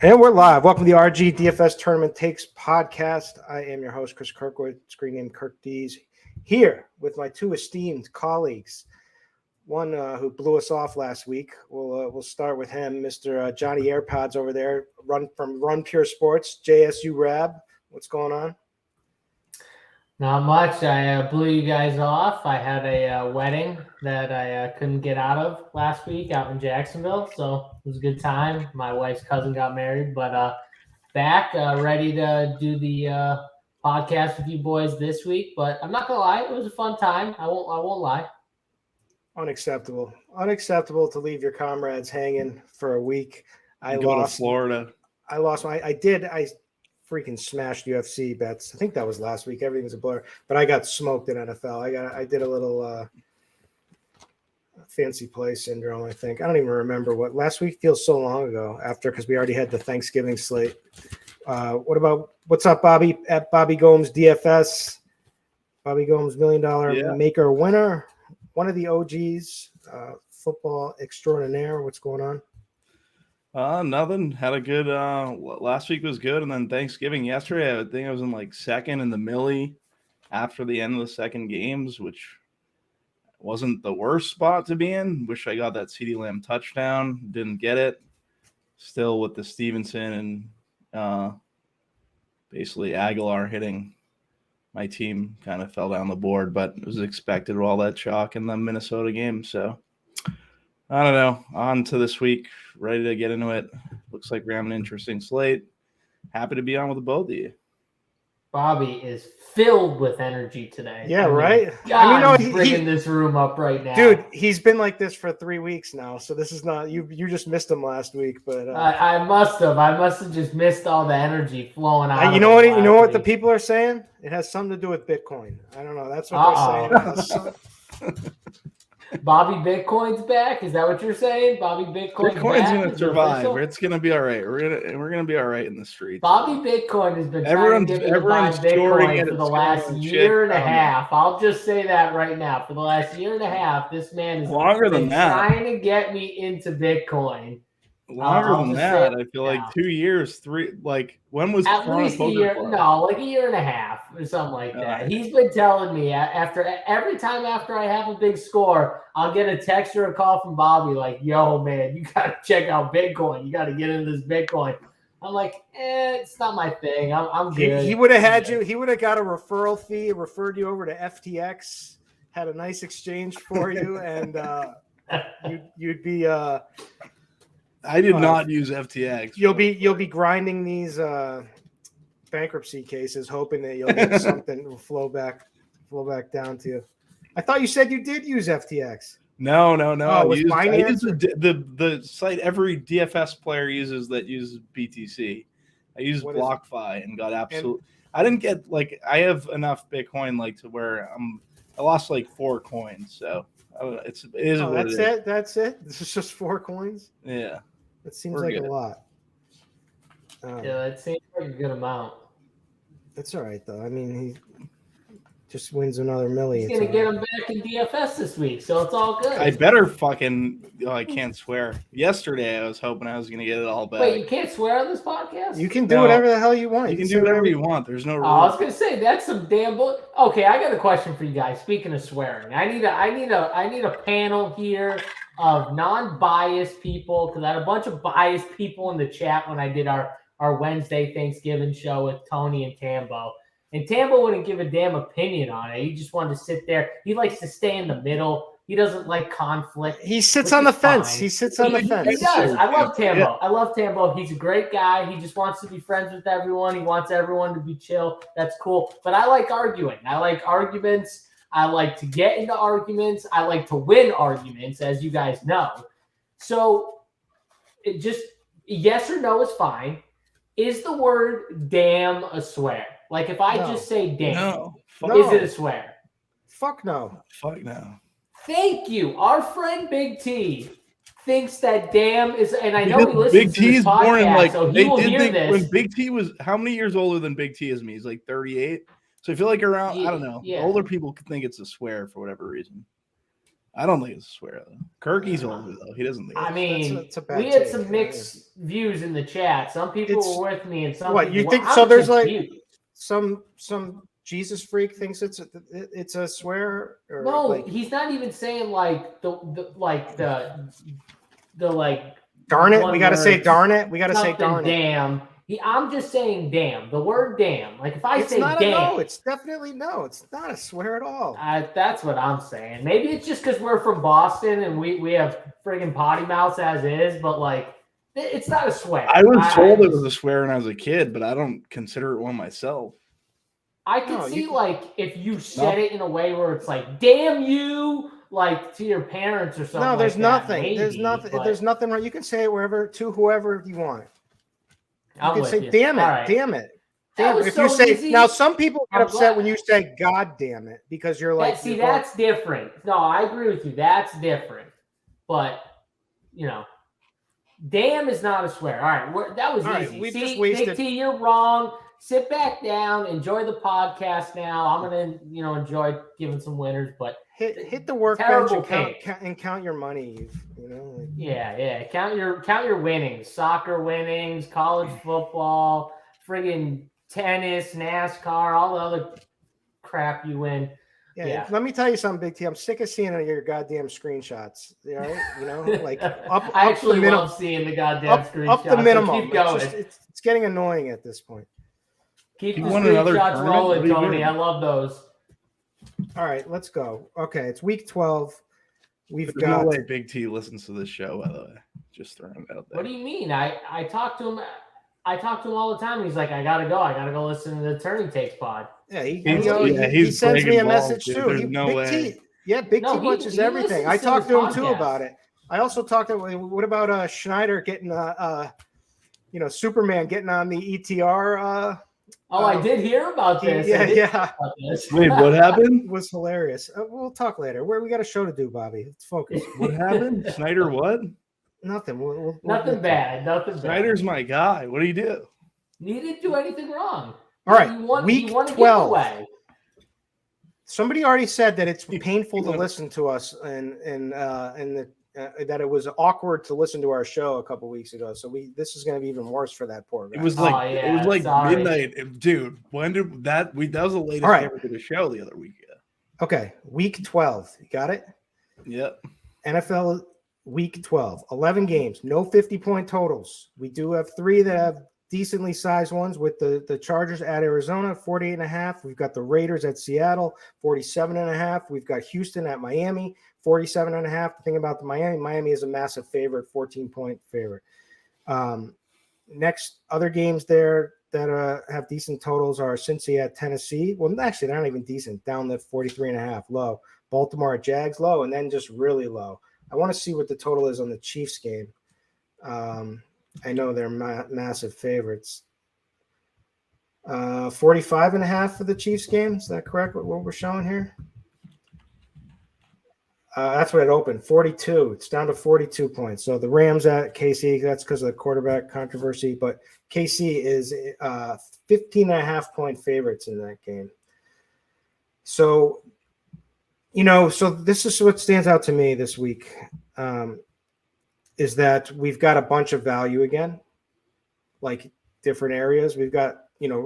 And we're live. Welcome to the RG DFS Tournament Takes podcast. I am your host, Chris Kirkwood, screen name Kirk D's, here with my two esteemed colleagues. One who blew us off last week. We'll start with him, Mr. Johnny AirPods over there, Run Pure Sports, JSU Rab. What's going on? Not much. I blew you guys off. I had a wedding that I couldn't get out of last week out in Jacksonville, so it was a good time. My wife's cousin got married, but back ready to do the podcast with you boys this week. But I'm not gonna lie, it was a fun time. I won't lie. Unacceptable to leave your comrades hanging for a week. I lost to Florida. I lost my. I freaking smashed UFC bets. I think that was last week. Everything was a blur, but I got smoked in NFL. I did a little fancy play syndrome. I think I don't even remember what last week feels so long ago. Because we already had the Thanksgiving slate. What's up, Bobby at Bobby Gomes DFS? Bobby Gomes $1 million maker winner. One of the OGs, football extraordinaire. What's going on? Nothing. Had a good last week was good, and then Thanksgiving yesterday. I think I was in like second in the millie after the end of the second games, which wasn't the worst spot to be in. Wish I got that CeeDee Lamb touchdown. Didn't get it. Still with the Stevenson and basically Aguilar hitting, my team kind of fell down the board, but it was expected with all that chalk in the Minnesota game. So I don't know. On to this week. Ready to get into it. Looks like we have an interesting slate. Happy to be on with both of you. Bobby is filled with energy today. Yeah, right? He's bringing this room up right now. Dude, he's been like this for 3 weeks now, so this is not – you just missed him last week. But I must have just missed all the energy flowing out. You know what the people are saying? It has something to do with Bitcoin. I don't know. That's what they're saying. Bobby Bitcoin's back. Is that what you're saying? Bobby Bitcoin's gonna survive. It's gonna be all right. We're gonna be all right in the streets. Bobby Bitcoin has been trying to get me to buy Bitcoin for the last year and a half. I'll just say that right now. For the last year and a half, this man is longer than that trying to get me into Bitcoin. Longer than that, I feel like 2 years, 3. Like when was at least a year? No, like a year and a half or something like that. He's been telling me every time after I have a big score, I'll get a text or a call from Bobby like, "Yo, man, you gotta check out Bitcoin. You gotta get into this Bitcoin." I'm like, it's not my thing. I'm good. He would have had you. He would have got a referral fee, referred you over to FTX, had a nice exchange for you, and you'd be. I did not use FTX. You'll be grinding these bankruptcy cases, hoping that you'll get something will flow back down to you. I thought you said you did use FTX. No. I use the site every DFS player uses that uses BTC. I used BlockFi and got I didn't get I have enough Bitcoin to where I lost 4 coins. So it is. That's it. This is just 4 coins. Yeah. It seems like a lot. Yeah, it seems like a good amount. It's all right, though. I mean, he just wins another million. He's going to get him back in DFS this week, so it's all good. I better fucking – I can't swear. Yesterday, I was hoping I was going to get it all back. Wait, you can't swear on this podcast? You can do whatever the hell you want. You can do whatever you want. There's no rule. I was going to say, that's some damn bull. Okay, I got a question for you guys. Speaking of swearing, I need a panel here of non-biased people, because I had a bunch of biased people in the chat when I did our Wednesday Thanksgiving show with Tony and Tambo. And Tambo wouldn't give a damn opinion on it. He just wanted to sit there. He likes to stay in the middle. He doesn't like conflict. He sits on the fence. He sits on the fence. He does. I love Tambo. Yeah. I love Tambo. He's a great guy. He just wants to be friends with everyone. He wants everyone to be chill. That's cool. But I like arguing. I like arguments. I like to get into arguments. I like to win arguments, as you guys know. So it just yes or no is fine. Is the word damn a swear? If I just say damn, is it a swear? Fuck no. Fuck no. Thank you. Our friend Big T thinks that damn is, and I know he listens Big to T this is podcast, born so he will hear this. When Big T was, how many years older than Big T is me? He's 38. So I feel around, I don't know, older people could think it's a swear for whatever reason. I don't think it's a swear though. Kirky's older though. He doesn't think. I mean, that's a bad we had take. some mixed views in the chat. Some people were with me, and some what people you think? I'm So there's confused. like some Jesus freak thinks it's a swear. Or No, like, he's not even saying like the darn it. one We got to say word, darn it. We got to say something darn it. damn. I'm just saying damn. The word damn. Like if I It's say not damn, a no. It's definitely no. It's not a swear at all. that's what I'm saying. Maybe it's just because we're from Boston and we have friggin' potty mouths as is, but like it's not a swear. I was told it was a swear when I was a kid, but I don't consider it one myself. I could see like if you said it in a way where it's like damn you, like to your parents or something. No, there's like nothing. Maybe, there's nothing. There's nothing wrong. You can say it wherever to whoever you want. You can say, you. damn it, right. damn it. That was if so you say easy. now, some people get upset when you say God damn it because you're like, that's different. No, I agree with you. That's different. But damn is not a swear. All right, that was easy. We've See, just wasted. Big T, you're wrong. Sit back down. Enjoy the podcast now. I'm gonna, enjoy giving some winners, but hit the workbench and count your money. Yeah. Count your winnings. Soccer winnings, college football, friggin' tennis, NASCAR, all the other crap you win. Yeah. Let me tell you something, Big T. I'm sick of seeing your goddamn screenshots. Like I actually love seeing the goddamn screenshots. Up the minimum. So keep going. It's getting annoying at this point. Keep the screenshots rolling, Tony. I love those. All right, let's go. Okay, it's week 12. There's no way Big T listens to this show, by the way. Just throwing it out there. What do you mean? I talk to him. I talk to him all the time. He's like, I gotta go listen to the Turning Takes pod. Yeah, he sends me a message too. There's no way. Big T watches everything. I talked to him too about it. I also talked to him. What about Schneider getting Superman getting on the ETR? I did hear about this. Yeah. Wait, what happened? It was hilarious. We'll talk later. We got a show to do, Bobby. Let's focus. What happened? Schneider what? Nothing. Nothing bad. Nothing bad. Schneider's my guy. What do you do? He didn't do anything wrong. All right, week 12. Somebody already said that it's painful to listen to us, and that it was awkward to listen to our show a couple weeks ago. So this is going to be even worse for that poor guy. It was like midnight, dude. When did that? That was the latest we ever did a show the other week. Yeah. Okay, week 12. You got it? Yep. NFL week 12. 11 games. No 50-point totals. We do have 3 that have decently sized ones with the Chargers at Arizona, 48.5. We've got the Raiders at Seattle, 47.5. We've got Houston at Miami, 47.5. The thing about the Miami is a massive favorite, 14-point favorite. Next, other games there that have decent totals are Cincy at Tennessee. Well, actually, they're not even decent. Down to 43.5, low. Baltimore at Jags, low, and then just really low. I want to see what the total is on the Chiefs game. I know they're massive favorites. 45.5 for the Chiefs game. Is that correct? What we're showing here? That's what it opened. 42. It's down to 42 points. So the Rams at KC, that's because of the quarterback controversy. But KC is 15.5-point favorites in that game. So, so this is what stands out to me this week. Is that we've got a bunch of value again, like different areas. We've got,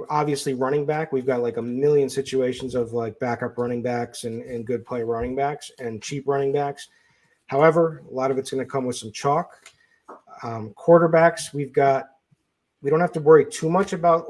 obviously running back. We've got like a million situations of like backup running backs and good play running backs and cheap running backs. However, a lot of it's going to come with some chalk. Quarterbacks, we don't have to worry too much about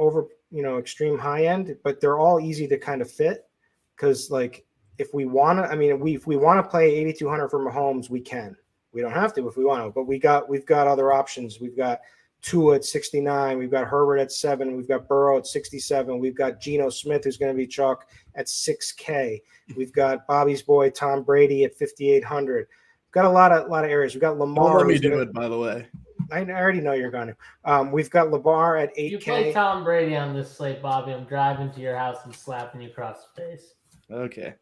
extreme high end, but they're all easy to kind of fit because like if we want to, if we want to play 8,200 for Mahomes, we can. We don't have to if we want to, but we've got other options. We've got Tua at 69. We've got Herbert at 7. We've got Burrow at 67. We've got Geno Smith, who's going to be chalk at 6K. We've got Bobby's boy Tom Brady at 5,800. We've got a lot of areas. We've got Lamar. Don't let me do it, by the way. I already know you're going to. We've got Lamar at 8K. You play Tom Brady on this slate, Bobby. I'm driving to your house and slapping you across the face. Okay.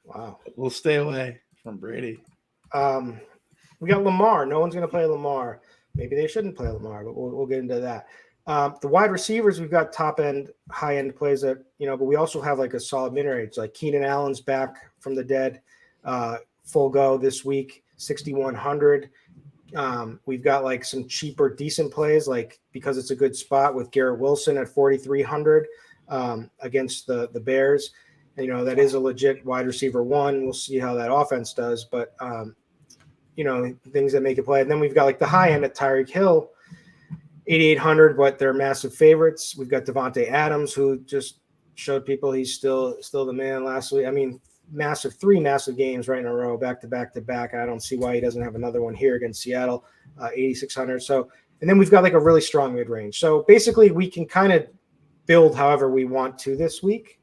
Wow. We'll stay away from Brady. We got Lamar. No one's going to play Lamar. Maybe they shouldn't play Lamar, but we'll get into that. The wide receivers, we've got top end, high end plays that, but we also have like a solid mid range. Like Keenan Allen's back from the dead. full go this week, 6,100. We've got like some cheaper, decent plays, like because it's a good spot with Garrett Wilson at 4,300 against the Bears. And, that is a legit wide receiver one. We'll see how that offense does, but things that make it play. And then we've got like the high end at Tyreek Hill, 8,800, but they're massive favorites. We've got Devontae Adams, who just showed people he's still the man last week. I mean, three massive games right in a row, back to back to back. I don't see why he doesn't have another one here against Seattle, 8,600. So, and then we've got like a really strong mid range. So basically, we can kind of build however we want to this week.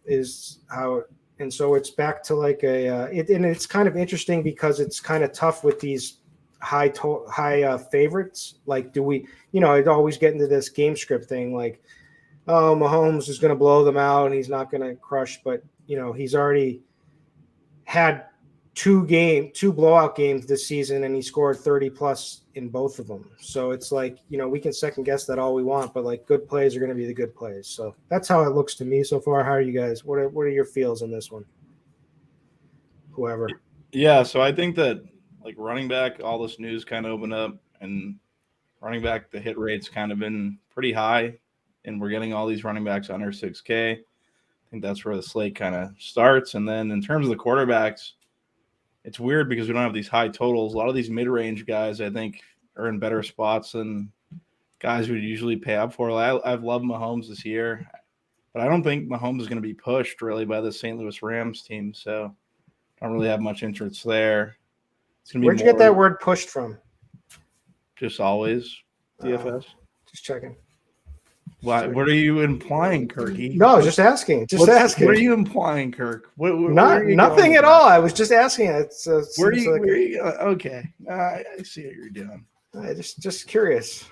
Is how, and so it's back to like and it's kind of interesting because it's kind of tough with these high favorites. Like, do we, I'd always get into this game script thing, like, oh, Mahomes is going to blow them out and he's not going to crush, but he's already had two blowout games this season and he scored 30 plus in both of them. So it's like, we can second guess that all we want, but like good plays are going to be the good plays. So that's how it looks to me so far. How are you guys? What are your feels on this one? Whoever. Yeah. So I think that like running back, all this news kind of opened up, and running back, the hit rate's kind of been pretty high, and we're getting all these running backs under 6K. I think that's where the slate kind of starts. And then in terms of the quarterbacks, it's weird because we don't have these high totals. A lot of these mid-range guys, I think, are in better spots than guys would usually pay up for. I've loved Mahomes this year, but I don't think Mahomes is going to be pushed really by the St. Louis Rams team. So I don't really have much interest there. It's going to be Where'd you get that word pushed from? Just always DFS. Just checking. What are you implying, Kirky? No, just asking. Asking. What are you implying, Kirk? Nothing at all. I was just asking. Where are you? Okay, I see what you're doing. Just curious.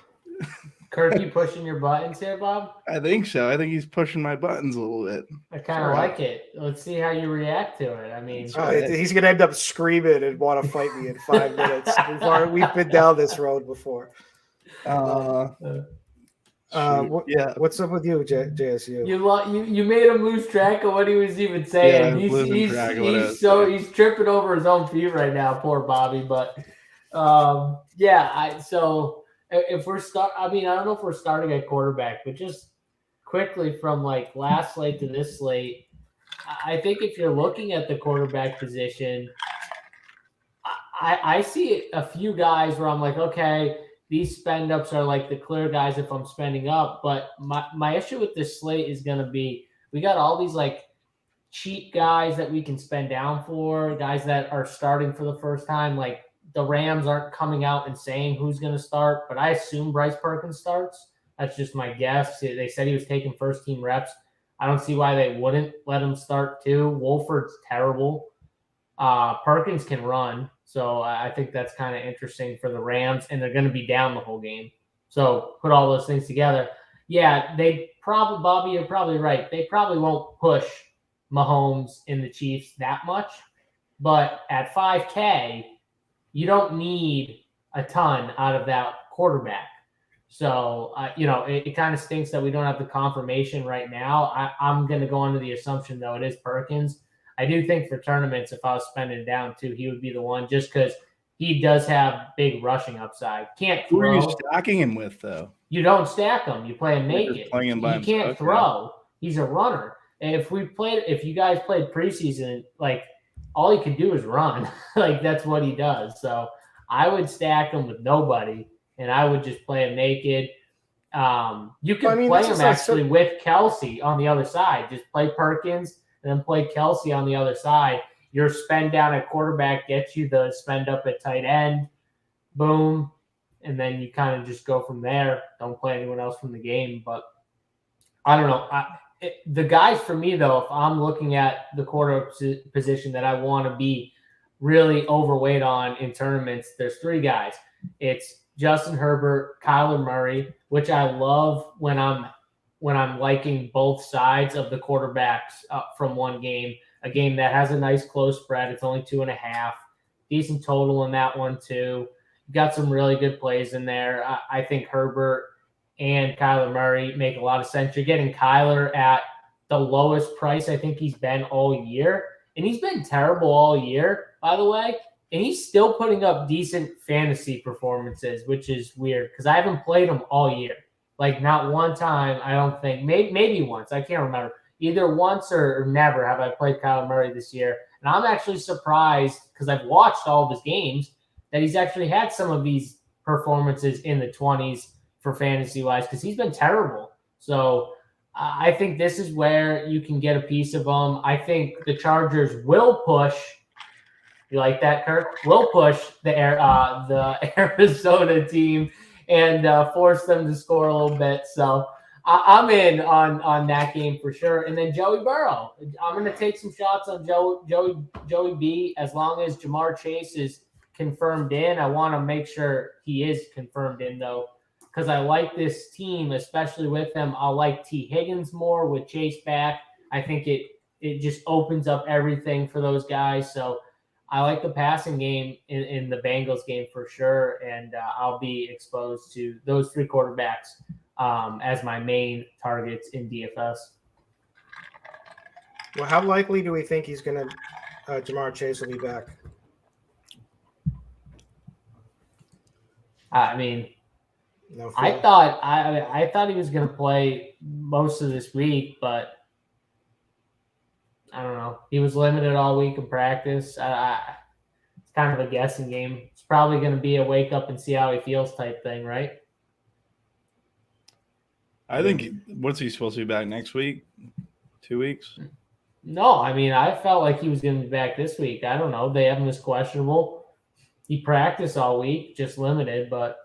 Kirk, you pushing your buttons here, Bob? I think so. I think he's pushing my buttons a little bit. I kind of like it. Let's see how you react to it. I mean, he's going to end up screaming and want to fight me in 5 minutes. We've been down this road before. What's up with you, JSU? You made him lose track of what he was even saying. Yeah, he's tripping over his own feet right now, poor Bobby. But if we're I don't know if we're starting at quarterback, but just quickly from like last slate to this slate, I think if you're looking at the quarterback position, I see a few guys where I'm like, okay, these spend ups are like the clear guys if I'm spending up. But my issue with this slate is going to be, we got all these like cheap guys that we can spend down for, guys that are starting for the first time. Like the Rams aren't coming out and saying who's going to start, but I assume Bryce Perkins starts. That's just my guess. They said he was taking first team reps. I don't see why they wouldn't let him start too. Wolford's terrible. Perkins can run. So I think that's kind of interesting for the Rams, and they're going to be down the whole game. So put all those things together. Yeah, Bobby, you're probably right. They probably won't push Mahomes in the Chiefs that much. But at 5K, you don't need a ton out of that quarterback. So, it kind of stinks that we don't have the confirmation right now. I'm going to go under the assumption, though, it is Perkins. I do think for tournaments, if I was spending down too, he would be the one, just because he does have big rushing upside. Can't throw. Who are you stacking him with, though? You don't stack him. You play him naked. You can't throw. He's a runner. And if you guys played preseason, like all he can do is run. Like that's what he does. So I would stack him with nobody, and I would just play him naked. You can play him actually with Kelsey on the other side. Just play Perkins and then play Kelsey on the other side. Your spend down at quarterback gets you the spend up at tight end. Boom. And then you kind of just go from there. Don't play anyone else from the game. But I don't know. The guys for me, though, if I'm looking at the quarterback position that I want to be really overweight on in tournaments, there's three guys. It's Justin Herbert, Kyler Murray, which I love when I'm liking both sides of the quarterbacks from one game, a game that has a nice close spread. It's only 2.5, decent total in that one too. Got some really good plays in there. I think Herbert and Kyler Murray make a lot of sense. You're getting Kyler at the lowest price I think he's been all year. And he's been terrible all year, by the way. And he's still putting up decent fantasy performances, which is weird because I haven't played him all year. Like, not one time, I don't think. Maybe once. I can't remember. Either once or never have I played Kyler Murray this year. And I'm actually surprised because I've watched all of his games that he's actually had some of these performances in the 20s for fantasy-wise because he's been terrible. So I think this is where you can get a piece of him. I think the Chargers will push. You like that, Kirk? Will push the Arizona team and force them to score a little bit. So I'm in on that game for sure. And then Joey Burrow. I'm going to take some shots on Joey B. As long as Jamar Chase is confirmed in. I want to make sure he is confirmed in, though, because I like this team, especially with them. I like T. Higgins more with Chase back. I think it just opens up everything for those guys. So I like the passing game in the Bengals game for sure, and I'll be exposed to those three quarterbacks as my main targets in DFS. Well, how likely do we think he's going to Jamar Chase will be back? I mean, No fear. I thought he was going to play most of this week, but I don't know. He was limited all week in practice. It's kind of a guessing game. It's probably going to be a wake up and see how he feels type thing, right? I think, what's he supposed to be back next week? 2 weeks? No, I mean, I felt like he was going to be back this week. I don't know. They have him as questionable. He practiced all week, just limited, but.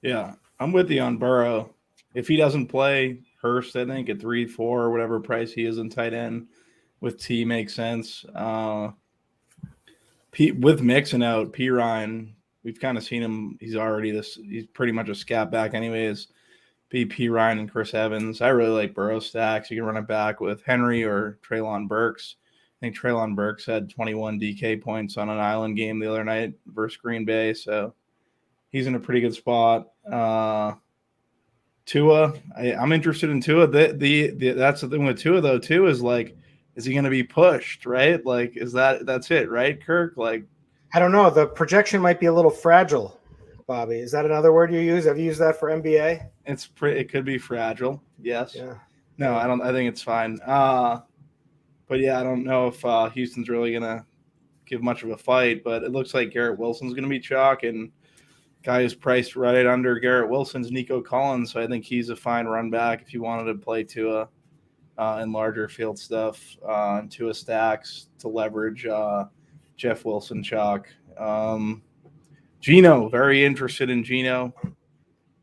Yeah, I'm with you on Burrow. If he doesn't play, Hurst, I think, at 3-4 or whatever price he is in tight end with T makes sense. With Mixon out, P. Ryan, we've kind of seen him. He's pretty much a scat back anyways. P. Ryan and Chris Evans. I really like Burrow stacks. You can run it back with Henry or Treylon Burks. I think Treylon Burks had 21 DK points on an island game the other night versus Green Bay, so he's in a pretty good spot. Tua, I'm interested in Tua. That's the thing with Tua, though, too, is like, is he going to be pushed, right? Like, that's it, right, Kirk? Like, I don't know. The projection might be a little fragile, Bobby. Is that another word you use? Have you used that for NBA? It could be fragile, yes. Yeah. No, I don't. I think it's fine. But yeah, I don't know if Houston's really going to give much of a fight, but it looks like Garrett Wilson's going to be chalk, and guy who's priced right under Garrett Wilson's Nico Collins, so I think he's a fine run back if you wanted to play Tua in larger field stuff and Tua stacks to leverage Jeff Wilson chalk. Geno, very interested in Geno.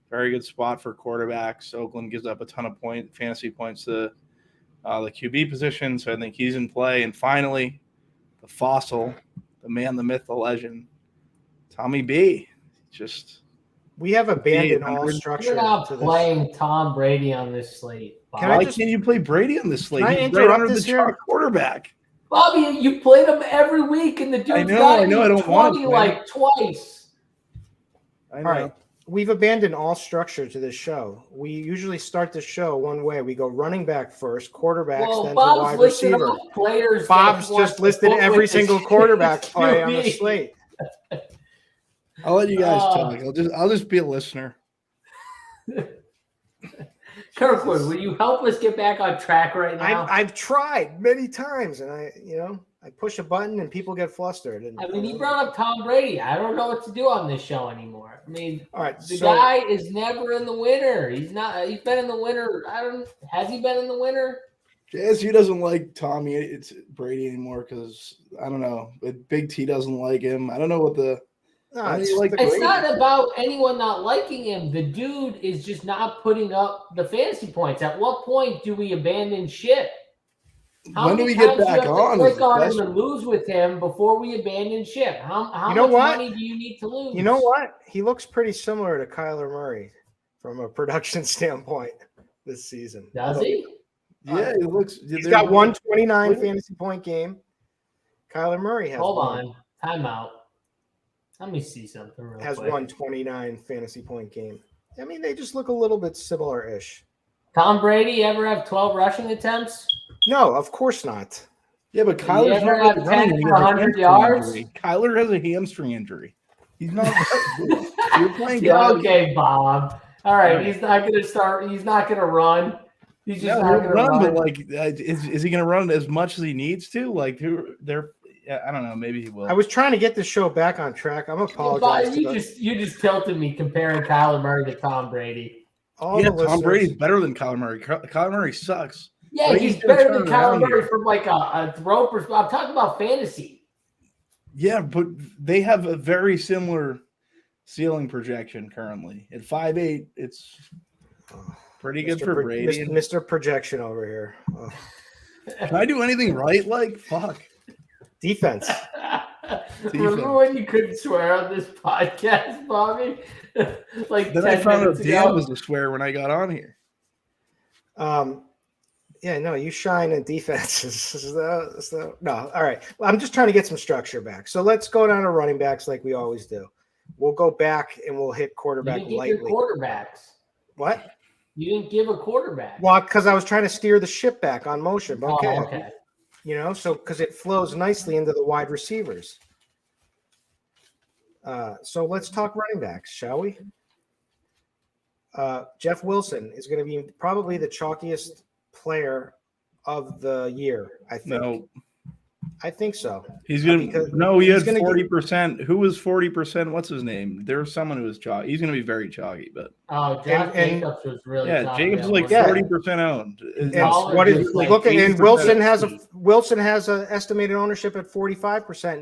Very good spot for quarterbacks. Oakland gives up a ton of fantasy points to the QB position, so I think he's in play. And finally, the fossil, the man, the myth, the legend, Tommy B. We have abandoned all structure. You're not playing Tom Brady on this slate, Bobby. Why can't you play Brady on this slate? Can I He's interrupt right under this the here? chalk quarterback. Bobby, you played him every week, and the dude's I got know, I don't want to 20 play. like twice. I All know. right. We've abandoned all structure to this show. We usually start the show one way. We go running back first, quarterbacks, then to wide receiver. Players. Bob's just listed every single quarterback play on the slate. I'll let you guys talk. I'll just be a listener. Kirkwood, will you help us get back on track right now? I've tried many times, and I push a button and people get flustered. And, I mean, he brought up Tom Brady. I don't know what to do on this show anymore. I mean, all right, the guy is never in the winner. He's not. He's been in the winner. Has he been in the winner? JSU doesn't like Tommy. It's Brady anymore because I don't know. Big T doesn't like him. I don't know what the. It's not about anyone not liking him. The dude is just not putting up the fantasy points. At what point do we abandon ship? When do we get back on? Click on him and lose with him before we abandon ship. How much money do you need to lose? You know what? He looks pretty similar to Kyler Murray from a production standpoint this season. Does he? Yeah, he looks. He's got 129 fantasy point game. Kyler Murray has. Hold on, timeout. Let me see something real has quick. 129 fantasy point game. I mean, they just look a little bit similar-ish. Tom Brady ever have 12 rushing attempts? No, of course not. Yeah, but You Kyler's ever not have really 10 running. He for has a 100 hamstring yards? injury. Kyler has a hamstring injury. He's not. You're playing Yeah, guys. okay, Bob. All right, All he's not going to start. He's not going to run. He's just No, not he'll going to run, run. but like, is he going to run as much as he needs to? Like, I don't know. Maybe he will. I was trying to get the show back on track. I'm apologizing. You just tilted me comparing Kyler Murray to Tom Brady. Tom Brady's better than Kyler Murray. Kyler Murray sucks. Yeah, Brady's he's better than turn Kyler around Murray here. from like a throw perspective. I'm talking about fantasy. Yeah, but they have a very similar ceiling projection currently. At 5'8", it's pretty good for Brady. Mr. Projection over here. Oh. Can I do anything right? Like, fuck. Defense. Remember when you couldn't swear on this podcast, Bobby? Like then 10 I found out minutes Dan ago? was a swear when I got on here. Yeah, no, you shine in defenses. No, all right. Well, I'm just trying to get some structure back. So let's go down to running backs like we always do. We'll go back and we'll hit quarterback you didn't lightly. give your quarterbacks. What? You didn't give a quarterback. Well, because I was trying to steer the ship back on motion. But okay. Oh, okay. You know, so because it flows nicely into the wide receivers. So let's talk running backs, shall we? Jeff Wilson is going to be probably the chalkiest player of the year, I think. No. I think so. He's going to – no, he had 40%. Who was 40%? What's his name? There was someone who was chalky. He's going to be very chalky, but – Oh, Jacobs was really chalky. Jacobs is like 40% owned. Wilson has an estimated ownership at 45%,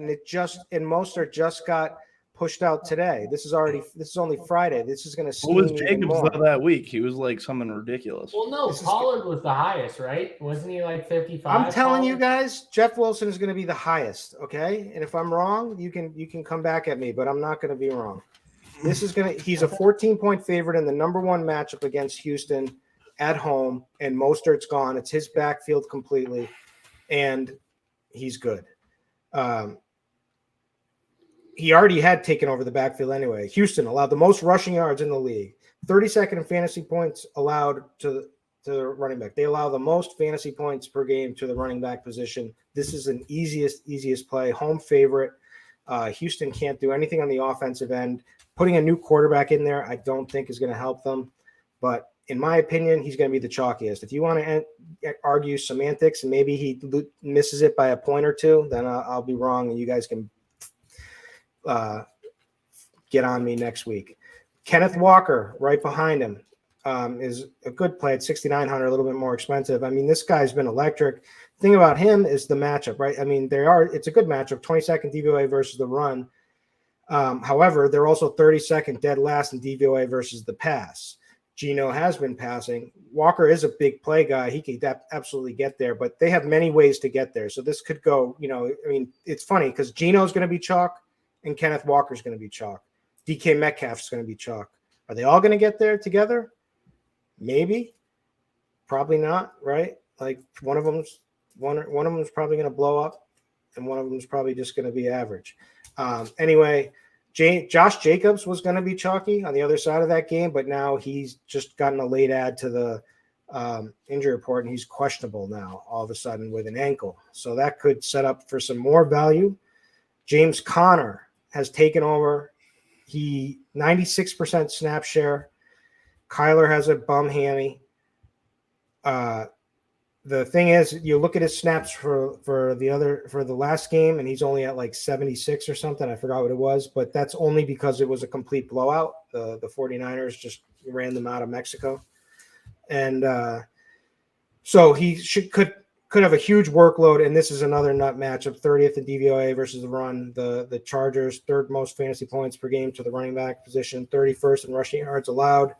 and Mostert just got pushed out today. This is only Friday. This is going to What was Jacobs that week? He was like something ridiculous. Well, no, Pollard was the highest, right? Wasn't he like 55? I'm telling you guys, Jeff Wilson is going to be the highest. Okay, and if I'm wrong, you can come back at me, but I'm not going to be wrong. He's a 14-point favorite in the number one matchup against Houston at home, and Mostert's gone. It's his backfield completely, and he's good. He already had taken over the backfield anyway. Houston allowed the most rushing yards in the league, 32nd in fantasy points allowed to the running back. They allow the most fantasy points per game to the running back position. This is an easiest play, home favorite. Houston can't do anything on the offensive end. Putting a new quarterback in there, I don't think is going to help them. But in my opinion, he's going to be the chalkiest. If you want to argue semantics and maybe he misses it by a point or two, then I'll be wrong, and you guys can get on me next week. Kenneth Walker, right behind him, is a good play at 6,900, a little bit more expensive. I mean, this guy's been electric. The thing about him is the matchup, right? I mean, it's a good matchup, 22nd DVOA versus the run. However, they're also 32nd dead last in DVOA versus the pass. Geno has been passing. Walker is a big play guy. He could absolutely get there, but they have many ways to get there. So this could go, it's funny because Geno's going to be chalk and Kenneth Walker's going to be chalk. DK Metcalf's going to be chalk. Are they all going to get there together? Maybe. Probably not, right? Like one of them's probably going to blow up, and one of them is probably just going to be average. Anyway, Josh Jacobs was going to be chalky on the other side of that game, but now he's just gotten a late add to the injury report, and he's questionable now all of a sudden with an ankle. So that could set up for some more value. James Conner has taken over. He 96% snap share. Kyler has a bum hammy. The thing is, you look at his snaps for the last game, and he's only at like 76 or something. I forgot what it was, but that's only because it was a complete blowout. The 49ers just ran them out of Mexico. And so he could have a huge workload, and this is another nut matchup, 30th in DVOA versus the run. The Chargers, third most fantasy points per game to the running back position, 31st in rushing yards allowed.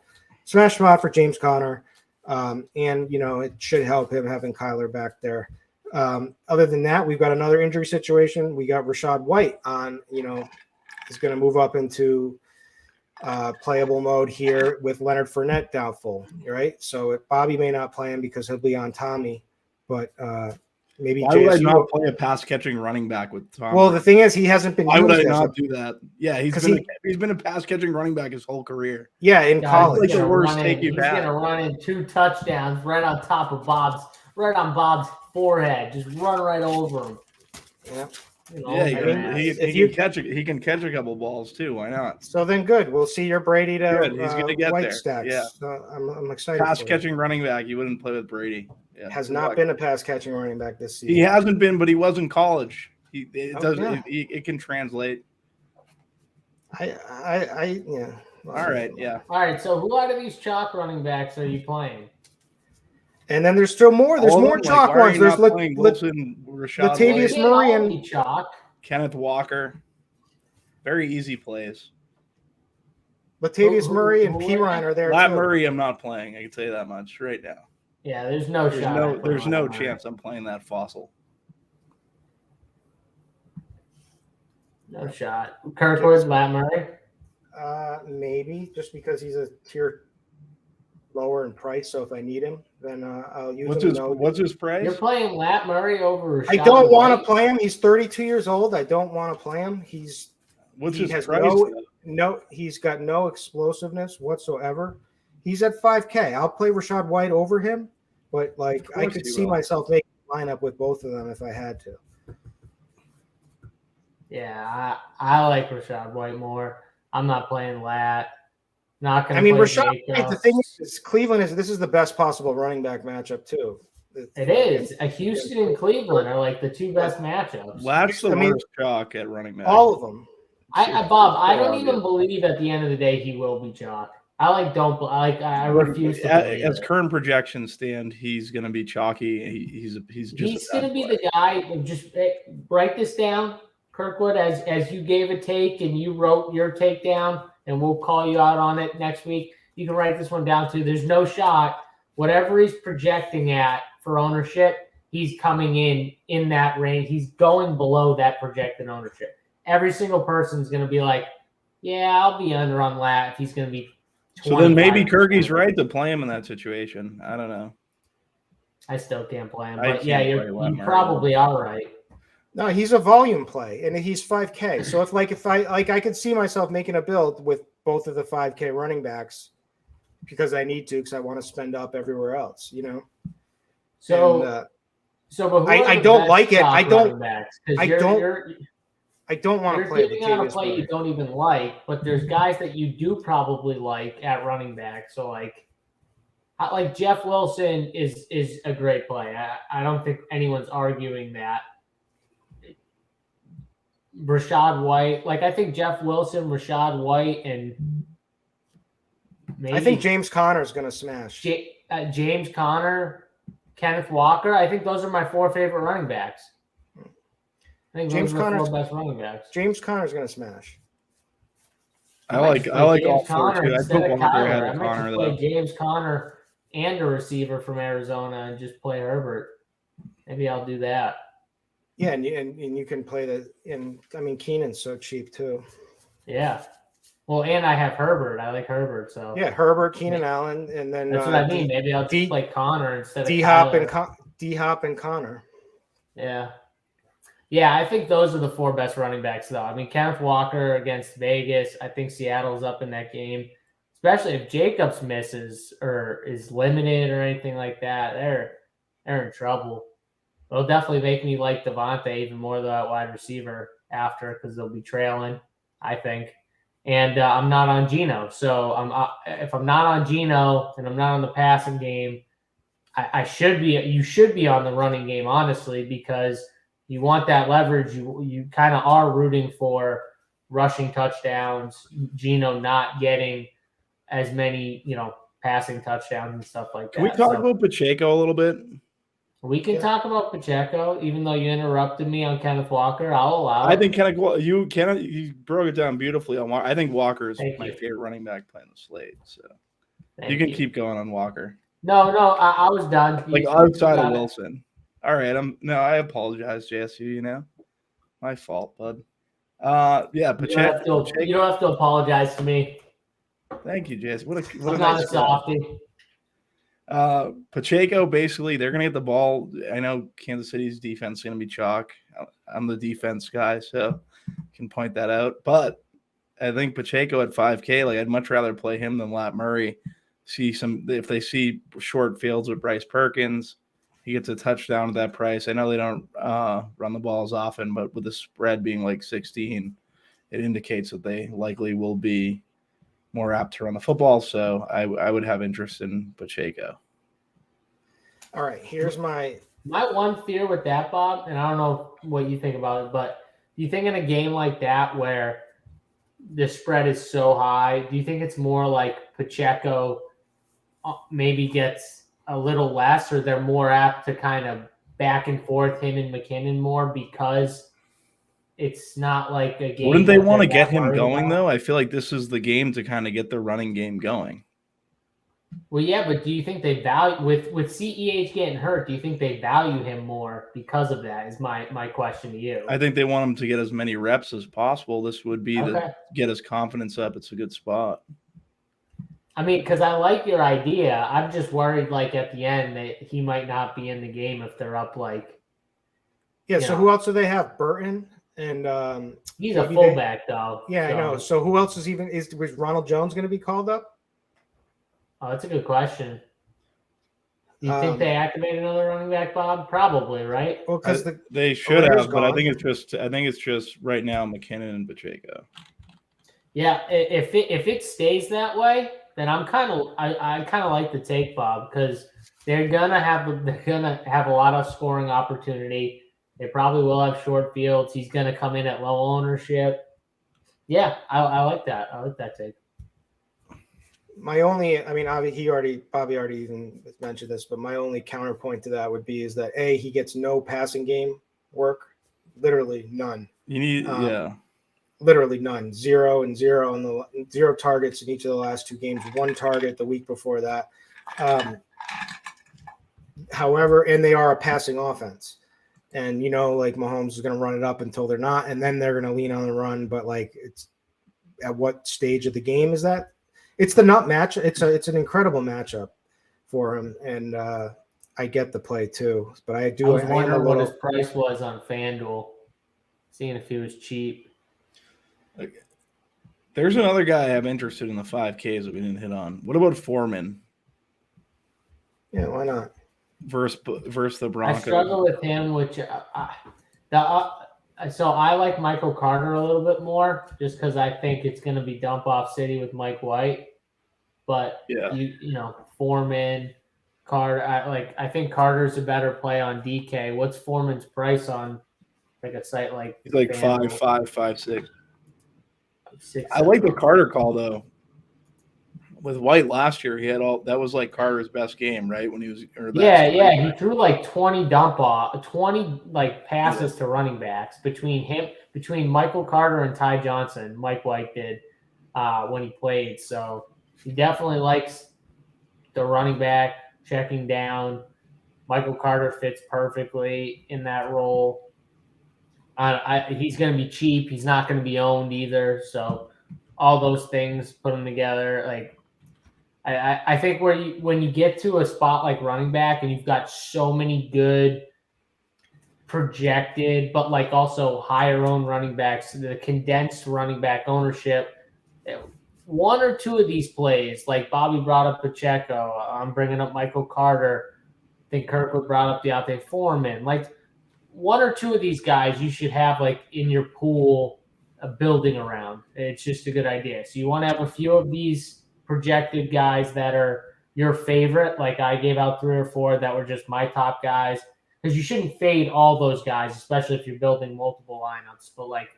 Smash spot for James Conner. And, it should help him having Kyler back there. Other than that, we've got another injury situation. We got Rachaad White on, is going to move up into playable mode here with Leonard Fournette doubtful, right? So Bobby may not play him because he'll be on Tommy, but maybe Why would I not play a pass-catching running back with Tommy? Well, the thing is, he hasn't been. Why would I not do that? Yeah, he's been a pass-catching running back his whole career. Yeah, in college. He's going to run in 2 touchdowns right on top of Bob's right on Bob's forehead. Just run right over him. Yeah. Yeah, he can catch a couple balls too. Why not? So then, good. We'll see your Brady to Good. He's going to get White there. stacks. Yeah. I'm excited. Pass catching running back. You wouldn't play with Brady. Yeah. Has not been a pass catching running back this season. He hasn't been, but he was in college. It can translate. Yeah. All right. Yeah. All right. So who out of these chalk running backs are you playing? And then there's still more. There's more chalk ones. There's Wilson, Rashad Latavius Murray, and chalk. Kenneth Walker. Very easy plays. Latavius Murray and Pirine are there. Lat Murray, I'm not playing. I can tell you that much right now. Yeah, there's no shot. There's no chance I'm playing that fossil. No shot. Kirkwood, Lat Murray. Maybe just because he's a tier lower in price. So if I need him, then I'll use him. What's his price? You're playing Lat Murray over Rashad I don't want to play him. He's 32 years old. I don't want to play him. What's his price? He's got no explosiveness whatsoever. He's at 5K. I'll play Rashad White over him, but I could see myself making a lineup with both of them if I had to. Yeah, I like Rashad White more. I'm not playing Lat. Not going to. Rashad White. The thing is, Cleveland this is the best possible running back matchup too. It is. Houston and Cleveland are like the two best matchups. Lat's the worst chalk at running back. All of them. Bob, I don't even believe at the end of the day he will be chalk. I refuse to believe as current projections stand, he's going to be chalky. He's going to be the guy. Just write this down, Kirkwood, as you gave a take and you wrote your take down, and we'll call you out on it next week. You can write this one down too. There's no shot. Whatever he's projecting at for ownership, he's coming in that range. He's going below that projected ownership. Every single person is going to be like, yeah, I'll be under on Lat if he's going to be. So then maybe Kirky's right to play him in that situation. I don't know. I still can't play him, but yeah, you probably are right. No, he's a volume play, and he's 5K. So if I could see myself making a build with both of the 5K running backs because I need to, because I want to spend up everywhere else, So, but I don't like it. I don't want to play. You're giving out a play you don't even like, but there's guys that you do probably like at running back. So like Jeff Wilson is a great play. I don't think anyone's arguing that. Rashad White, I think Jeff Wilson, Rashad White, and maybe I think James Conner is going to smash. James Conner, Kenneth Walker. I think those are my four favorite running backs. I think James Conner's the best running backs. James Conner's going to smash. I like all four too. I put Walker ahead of Conner though. Play James Conner and a receiver from Arizona and just play Herbert. Maybe I'll do that. Yeah, and you can play Keenan's so cheap too. Yeah. Well, and I have Herbert. I like Herbert. So yeah, Herbert, Keenan Allen, and then that's what I mean. Maybe I'll just play Conner instead of D-Hop and Conner. Yeah. Yeah, I think those are the four best running backs, though. Kenneth Walker against Vegas. I think Seattle's up in that game, especially if Jacobs misses or is limited or anything like that. They're in trouble. It'll definitely make me like Devontae even more than that wide receiver after because they'll be trailing, I think. And I'm not on Geno. So if I'm not on Geno and I'm not on the passing game, I should be. You should be on the running game, honestly, because you want that leverage. You kind of are rooting for rushing touchdowns, Geno not getting as many, passing touchdowns and stuff like that. Can we talk about Pacheco a little bit? We can talk about Pacheco, even though you interrupted me on Kenneth Walker. I'll allow it. I think you broke it down beautifully on Walker. I think Walker is my favorite running back playing the slate. So you can keep going on Walker. No, I was done. Outside of Wilson. All right, I apologize, JSU. My fault, bud. Yeah, Pacheco. You don't have to apologize to me. Thank you, JSU. What a I'm nice not a softie. Pacheco, basically, they're going to get the ball. I know Kansas City's defense is going to be chalk. I'm the defense guy, so can point that out. But I think Pacheco at 5K, I'd much rather play him than Lat Murray. If they see short fields with Bryce Perkins, he gets a touchdown at that price. I know they don't run the ball as often, but with the spread being like 16, it indicates that they likely will be more apt to run the football. So I would have interest in Pacheco. All right, here's my one fear with that, Bob, and I don't know what you think about it, but do you think in a game like that where the spread is so high, do you think it's more like Pacheco maybe gets a little less, or they're more apt to kind of back and forth him and McKinnon more because it's not like a game? Wouldn't they want to get him going, though? I feel like this is the game to kind of get the running game going. Well, yeah, but do you think they value with CEH getting hurt? Do you think they value him more because of that? Is my question to you. I think they want him to get as many reps as possible. This would be to get his confidence up. It's a good spot. I mean, because I like your idea. I'm just worried, like at the end, that he might not be in the game if they're up. Like, yeah. So who else do they have? Burton and he's a fullback, though. Yeah, so. I know. So who else was Ronald Jones going to be called up? Oh, that's a good question. Do you think they activate another running back, Bob? Probably, right? Well, because they should have, but I think it's just right now McKinnon and Pacheco. Yeah, if it stays that way, then I kind of like the take, Bob, because they're gonna have a lot of scoring opportunity. They probably will have short fields. He's gonna come in at low ownership. Yeah, I like that. I like that take. My only, I mean, Bobby already even mentioned this, but my only counterpoint to that would be is that he gets no passing game work, literally none. You need, literally none, 0 and 0 on the 0 targets in each of the last 2 games, 1 target the week before that. However, and they are a passing offense, and like Mahomes is going to run it up until they're not, and then they're going to lean on the run. But like, it's at what stage of the game is that? It's the nut match. It's an incredible matchup for him, and I get the play too. But I was wondering what his price was on FanDuel, seeing if he was cheap. There's another guy I'm interested in the 5Ks that we didn't hit on. What about Foreman? Yeah, why not? Versus the Broncos. I struggle with him, so I like Michael Carter a little bit more, just because I think it's going to be dump off city with Mike White. But Foreman, Carter, I think Carter's a better play on DK. What's Foreman's price on like a site like? He's like 5.5, 5.6. I like the Carter call though. With White last year, he had that was like Carter's best game, right? When he was he threw like 20 passes to running backs between Michael Carter and Ty Johnson. Mike White did when he played, so he definitely likes the running back checking down. Michael Carter fits perfectly in that role. He's going to be cheap. He's not going to be owned either. So all those things, put them together. Like I think when you get to a spot like running back and you've got so many good projected, but like also higher owned running backs, the condensed running back ownership, 1 or 2 of these plays, like Bobby brought up Pacheco, I'm bringing up Michael Carter. I think Kirkwood brought up Deontay Foreman. Like 1 or 2 of these guys you should have like in your pool building around. It's just a good idea. So you want to have a few of these projected guys that are your favorite. Like I gave out 3 or 4 that were just my top guys, because you shouldn't fade all those guys, especially if you're building multiple lineups. But like,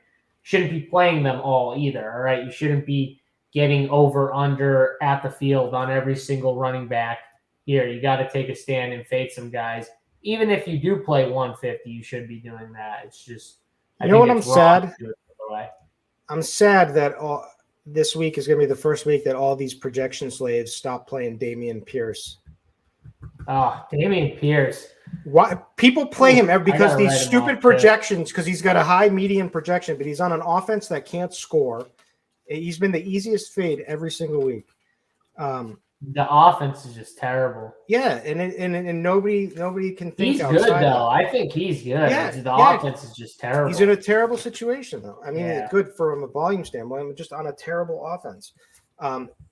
shouldn't be playing them all either. All right, you shouldn't be getting over under at the field on every single running back. Here, you got to take a stand and fade some guys. Even if you do play 150, you should be doing that. It's just, I'm sad. I'm sad that this week is going to be the first week that all these projection slaves stop playing Dameon Pierce. Oh, Dameon Pierce. Why people play him because these stupid projections, because he's got a high median projection, but he's on an offense that can't score. He's been the easiest fade every single week. The offense is just terrible. Yeah, and nobody can think he's outside. He's good though. I think he's good. Yeah, the offense is just terrible. He's in a terrible situation though. I mean, it's good from a volume standpoint, but just on a terrible offense.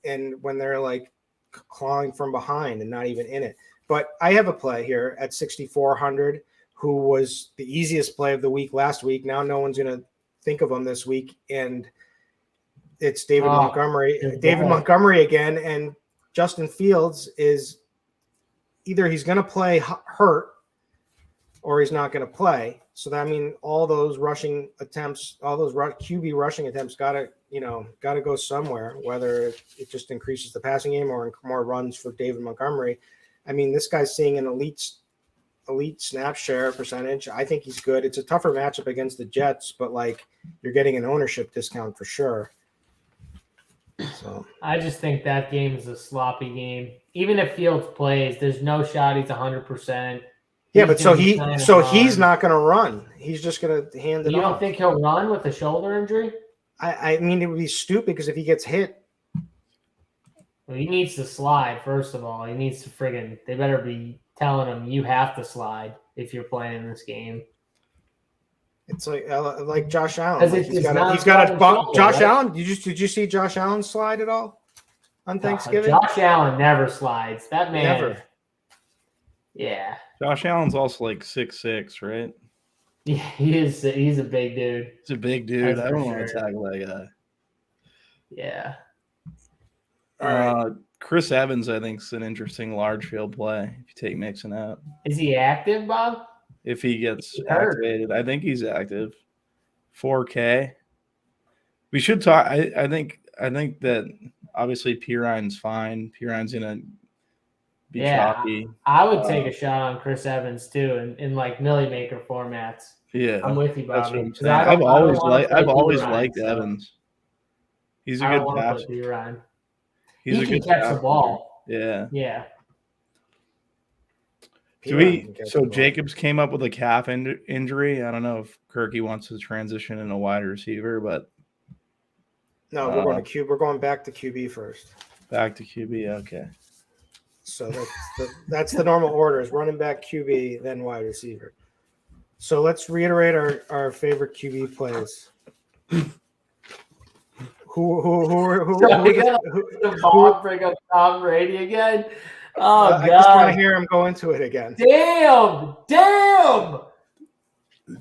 And when they're like clawing from behind and not even in it. But I have a play here at 6,400 who was the easiest play of the week last week. Now no one's going to think of him this week, and it's David Montgomery. David Montgomery again, and Justin Fields is either he's going to play hurt or he's not going to play. So that, I mean, all those rushing attempts, all those QB rushing attempts got to go somewhere, whether it just increases the passing game or more runs for David Montgomery. I mean, this guy's seeing an elite snap share percentage. I think he's good. It's a tougher matchup against the Jets, but like you're getting an ownership discount for sure. So I just think that game is a sloppy game. Even if Fields plays, there's no shot he's 100%. Yeah, but he's not going to run. He's just going to hand it off. You don't think he'll run with a shoulder injury? I mean, it would be stupid because if he gets hit. Well, he needs to slide, first of all. He needs to they better be telling him you have to slide if you're playing this game. It's like Josh Allen. Like Josh Allen. Did you see Josh Allen slide at all on Thanksgiving? Josh Allen never slides. That man. Never. Yeah. Josh Allen's also like 6'6", right? Yeah, he's a big dude. He's a big dude. That's I don't for want to sure. tackle that guy. Yeah. All right. Chris Evans, I think, is an interesting large field play if you take Mixon out. Is he active, Bob? If he gets activated, I think he's active. 4K. We should talk. I think that obviously Pirine's fine. Pirine's gonna be choppy. I would take a shot on Chris Evans too, in like Millie Maker formats. Yeah, I'm with you, that's Bobby. what I'm saying. I've always liked Evans. He's a good passer. He can catch the ball. Yeah. Yeah. Jacobs came up with a calf injury. I don't know if Kirky wants to transition in a wide receiver, but no, we're going to QB. We're going back to QB first. Back to QB, okay. So that's the normal order: is running back, QB, then wide receiver. So let's reiterate our favorite QB plays. Who bring up Tom Brady again? Oh, God. I just want to hear him go into it again. Damn!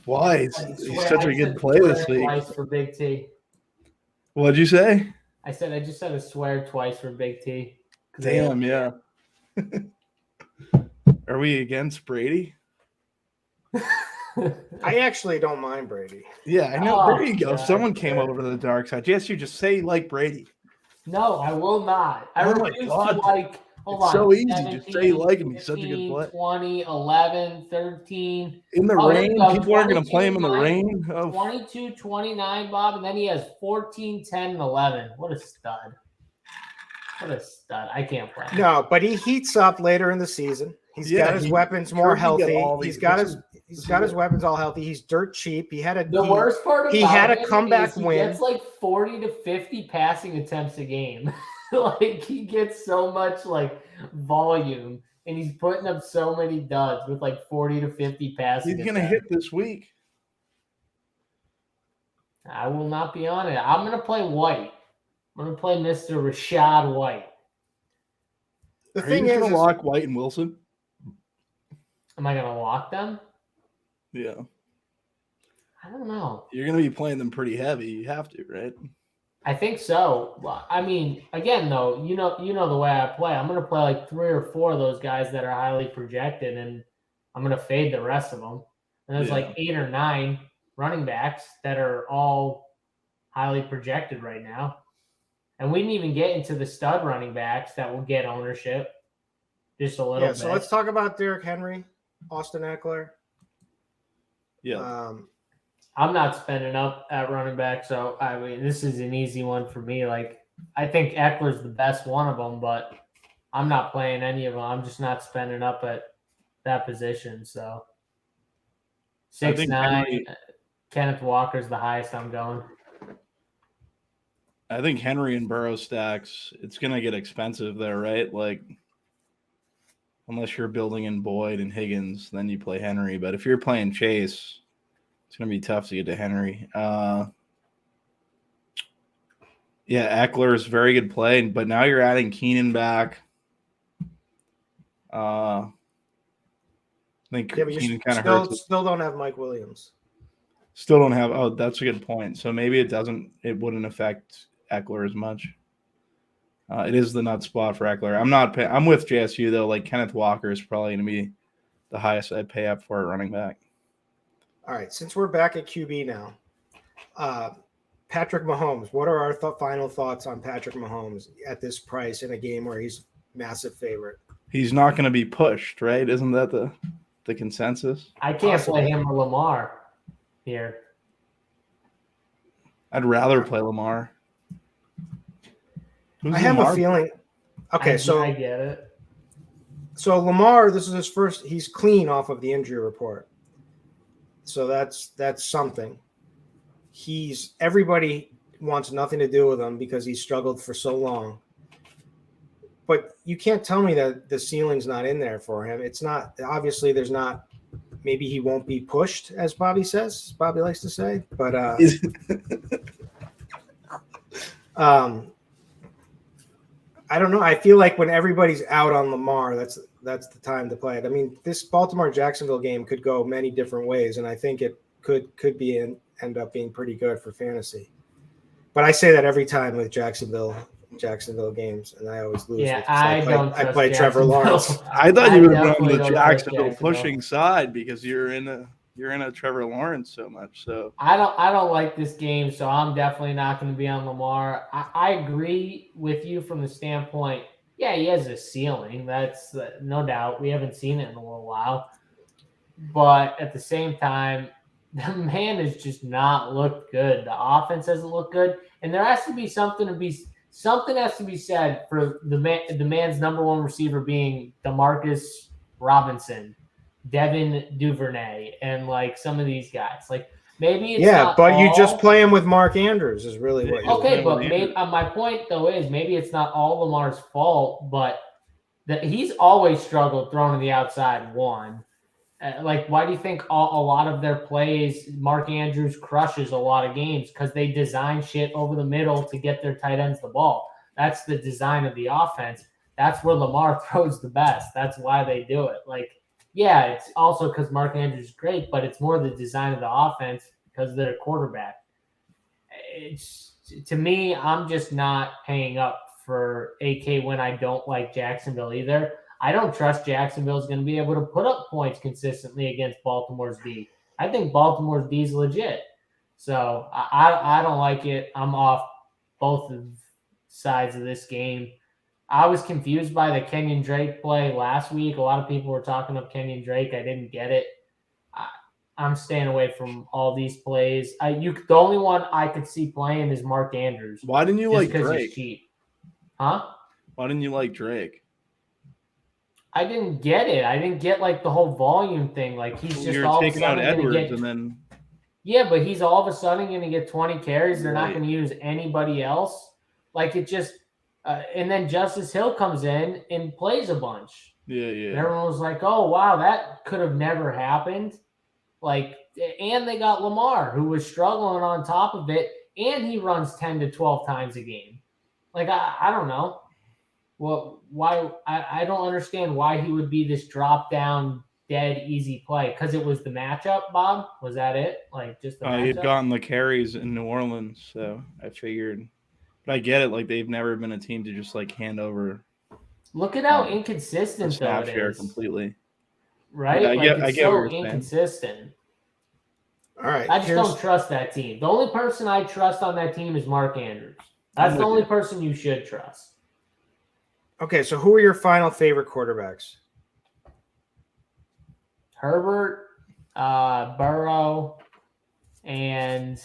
Why? He's such a good play this week. Twice for Big T. What'd you say? I just said a swear twice for Big T. Damn, yeah. Are we against Brady? I actually don't mind Brady. Yeah, I know. There you go. God, someone came over to the dark side. Yes, you just say you like Brady. No, I will not. I refuse to like. Hold it's on. so easy. 17, Just say you like him. He's 15, such a good play. 20, 11, 13. In the rain? People aren't going to play him in the rain? 22, 29, Bob, and then he has 14, 10, and 11. What a stud. I can't play him. No, but he heats up later in the season. He's got his weapons more healthy. He's got his weapons all healthy. He's dirt cheap. Worst part about he had a him comeback is win. He gets like 40 to 50 passing attempts a game. Like he gets so much like volume, and he's putting up so many duds with like 40 to 50 passing. He's going to hit this week. I will not be on it. I'm going to play White. I'm going to play Mr. Rashad White. The thing is, going to lock White and Wilson? Am I going to lock them? Yeah. I don't know. You're going to be playing them pretty heavy. You have to, right? I think so. I mean, again, though, you know the way I play. I'm going to play like 3 or 4 of those guys that are highly projected, and I'm going to fade the rest of them. And there's like 8 or 9 running backs that are all highly projected right now. And we didn't even get into the stud running backs that will get ownership just a little bit. So let's talk about Derrick Henry, Austin Eckler. Yeah. I'm not spending up at running back, so I mean, this is an easy one for me. Like, I think Eckler's the best one of them, but I'm not playing any of them. I'm just not spending up at that position. So 6'9", Kenneth Walker's the highest I'm going. I think Henry and Burrow stacks, it's going to get expensive there, right? Like, unless you're building in Boyd and Higgins, then you play Henry. But if you're playing Chase, it's going to be tough to get to Henry. Eckler is very good play, but now you're adding Keenan back. I think Yeah, but Keenan you kind of hurts. still don't have Mike Williams. Still don't have. Oh, that's a good point. So maybe it wouldn't affect Eckler as much. It is the nut spot for Eckler. I'm with JSU though. Like Kenneth Walker is probably going to be the highest I'd pay up for a running back. All right, since we're back at QB now, Patrick Mahomes. What are our final thoughts on Patrick Mahomes at this price in a game where he's massive favorite? He's not going to be pushed, right? Isn't that the consensus? I can't play him or Lamar here. I'd rather play Lamar. I have a feeling. Okay, so I get it. So Lamar, this is his first. He's clean off of the injury report, so that's something. Everybody wants nothing to do with him because he struggled for so long. But you can't tell me that the ceiling's not in there for him. It's not. Obviously, there's not. Maybe he won't be pushed, as Bobby says. Bobby likes to say, but I don't know. I feel like when everybody's out on Lamar, that's the time to play it. I mean, this Baltimore-Jacksonville game could go many different ways, and I think it could end up being pretty good for fantasy. But I say that every time with Jacksonville games, and I always lose. Yeah, I play Trevor Lawrence. I thought you would be on the Jacksonville pushing side because you're in a Trevor Lawrence so much. So I don't like this game, so I'm definitely not going to be on Lamar. I agree with you from the standpoint. Yeah, he has a ceiling. That's no doubt. We haven't seen it in a little while, but at the same time, the man has just not looked good. The offense hasn't looked good, and there has to be something has to be said for the man's number one receiver being DeMarcus Robinson, Devin Duvernay, and like some of these guys. Like maybe it's not but all... you just play him with Mark Andrews is really what. Okay, but my point though is maybe it's not all Lamar's fault, but that he's always struggled throwing to the outside one. Like, why do you think a lot of their plays, Mark Andrews crushes a lot of games? Because they design shit over the middle to get their tight ends the ball. That's the design of the offense. That's where Lamar throws the best. That's why they do it. Like, yeah, it's also because Mark Andrews is great, but it's more the design of the offense because they're quarterback. To me, I'm just not paying up for AK when I don't like Jacksonville either. I don't trust Jacksonville is going to be able to put up points consistently against Baltimore's D. I think Baltimore's D is legit. So I don't like it. I'm off both sides of this game. I was confused by the Kenyon Drake play last week. A lot of people were talking up Kenyon Drake. I didn't get it. I'm staying away from all these plays. The only one I could see playing is Mark Andrews. Why didn't you like Drake? He's cheap. Huh? Why didn't you like Drake? I didn't get it. I didn't get like the whole volume thing. Like he's just all of a sudden going to get. And then... Yeah, but he's all of a sudden going to get 20 carries. They're not going to use anybody else. Like it just, and then Justice Hill comes in and plays a bunch. Yeah. And everyone was like, "Oh wow, that could have never happened." Like, and they got Lamar, who was struggling on top of it, and he runs 10 to 12 times a game. Like I don't know. Well, why I don't understand why he would be this drop down dead easy play because it was the matchup. Bob, was that it? Like just the matchup? He'd gotten the carries in New Orleans, so I figured. But I get it. Like they've never been a team to just like hand over. Look at how inconsistent snap though it share is. Completely. Right? Yeah, I get so what you're inconsistent. saying. All right. I just don't trust that team. The only person I trust on that team is Mark Andrews. That's the only person you should trust. Okay, so who are your final favorite quarterbacks? Herbert, Burrow, and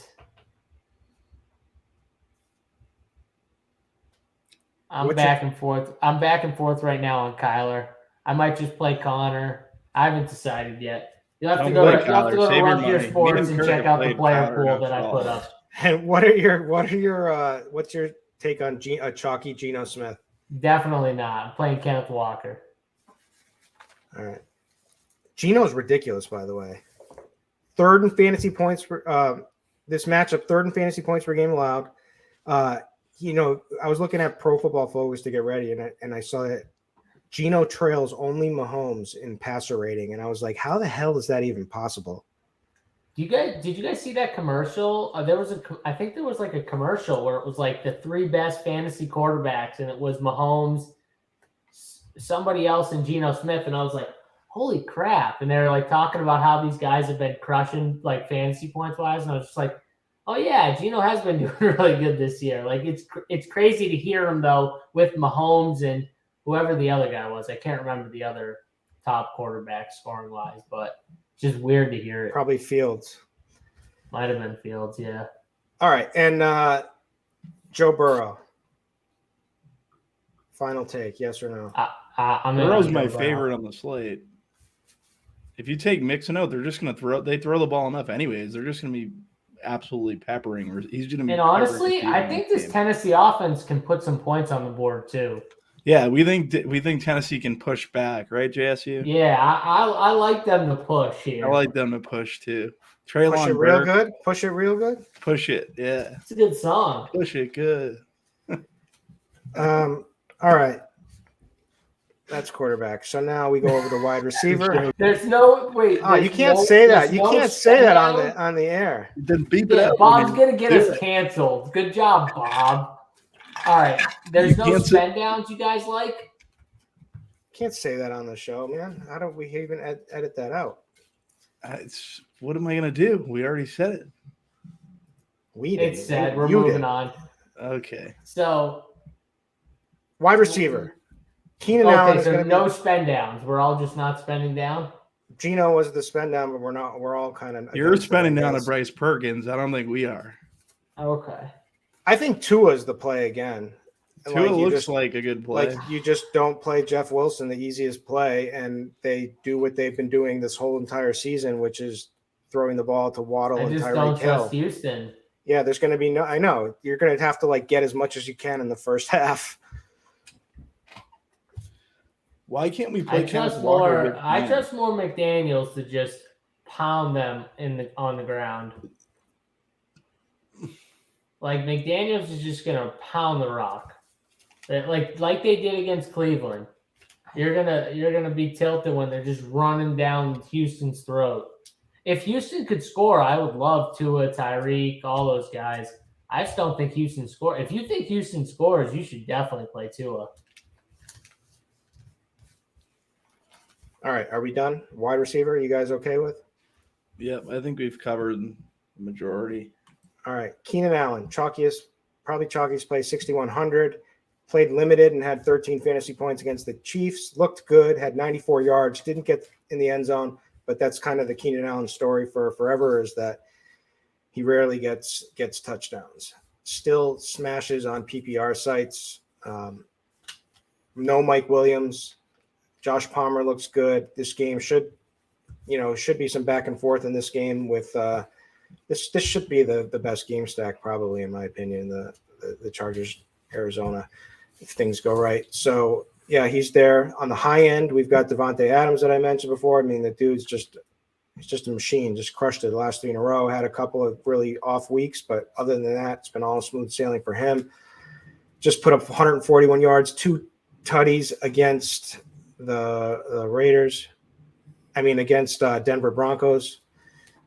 I'm back and forth. I'm back and forth right now on Kyler. I might just play Connor. I haven't decided yet. You'll have to go to Run Your Sports and check out the player pool that I put up. And what's your take on chalky Geno Smith? Definitely not. I'm playing Kenneth Walker. All right. Geno's ridiculous, by the way. Third in fantasy points for this matchup, third in fantasy points per game allowed. I was looking at Pro Football Focus to get ready, and I saw that Geno trails only Mahomes in passer rating, and I was like, how the hell is that even possible? Did you guys see that commercial? I think there was like a commercial where it was like the 3 best fantasy quarterbacks, and it was Mahomes, somebody else, and Geno Smith, and I was like, holy crap! And they're like talking about how these guys have been crushing like fantasy points wise, and I was just like, oh yeah, Geno has been doing really good this year. Like it's crazy to hear him though with Mahomes and whoever the other guy was. I can't remember the other top quarterback scoring wise, but just weird to hear it. Probably Fields. Might have been Fields, yeah. All right, and Joe Burrow. Final take, yes or no? Burrow's my favorite on the slate. If you take Mixon out, they're just going to throw the ball enough anyways. They're just going to be absolutely peppering. He's going to be. And honestly, I think this Tennessee offense can put some points on the board too. Yeah, we think Tennessee can push back, right, JSU? Yeah, I like them to push here. I like them to push too. Treylon push it real good. Push it real good. Push it, yeah. It's a good song. Push it good. All right. That's quarterback. So now we go over to wide receiver. There's no wait. Oh, you can't say that. You can't say that on the air. Then beep it out. Bob's gonna get us canceled. Good job, Bob. All right. There's no spend downs you guys like? Can't say that on the show, man. How do we even edit that out? What am I gonna do? We already said it. We did. It's said. We're moving on. Okay. So wide receiver. Keenan Allen is so going to no spend downs. We're all just not spending down. Geno was the spend down, but we're not. We're all kind of. You're spending down on Bryce Perkins. I don't think we are. Okay. I think Tua's the play again. Tua looks like a good play. Like you just don't play Jeff Wilson, the easiest play, and they do what they've been doing this whole entire season, which is throwing the ball to Waddle and Tyreek Hill. I just don't trust Houston. Yeah, there's going to be I know you're going to have to get as much as you can in the first half. Why can't we play? I trust more McDaniels to just pound them on the ground. Like McDaniels is just gonna pound the rock, like they did against Cleveland. You're gonna be tilted when they're just running down Houston's throat. If Houston could score, I would love Tua, Tyreek, all those guys. I just don't think Houston scores. If you think Houston scores, you should definitely play Tua. All right, are we done? Wide receiver, you guys okay with? Yep, I think we've covered the majority. All right, Keenan Allen, chalkiest play, 6,100. Played limited and had 13 fantasy points against the Chiefs. Looked good, had 94 yards, didn't get in the end zone, but that's kind of the Keenan Allen story for forever is that he rarely gets touchdowns. Still smashes on PPR sites. No Mike Williams. Josh Palmer looks good. This game should be some back and forth in this game with this should be the best game stack probably in my opinion, the Chargers Arizona, if things go right. So yeah, he's there. On the high end, we've got Devontae Adams that I mentioned before. I mean, the dude's just a machine, just crushed it the last 3 in a row, had a couple of really off weeks, but other than that, it's been all smooth sailing for him. Just put up 141 yards, 2 tutties against the Raiders. Against Denver Broncos.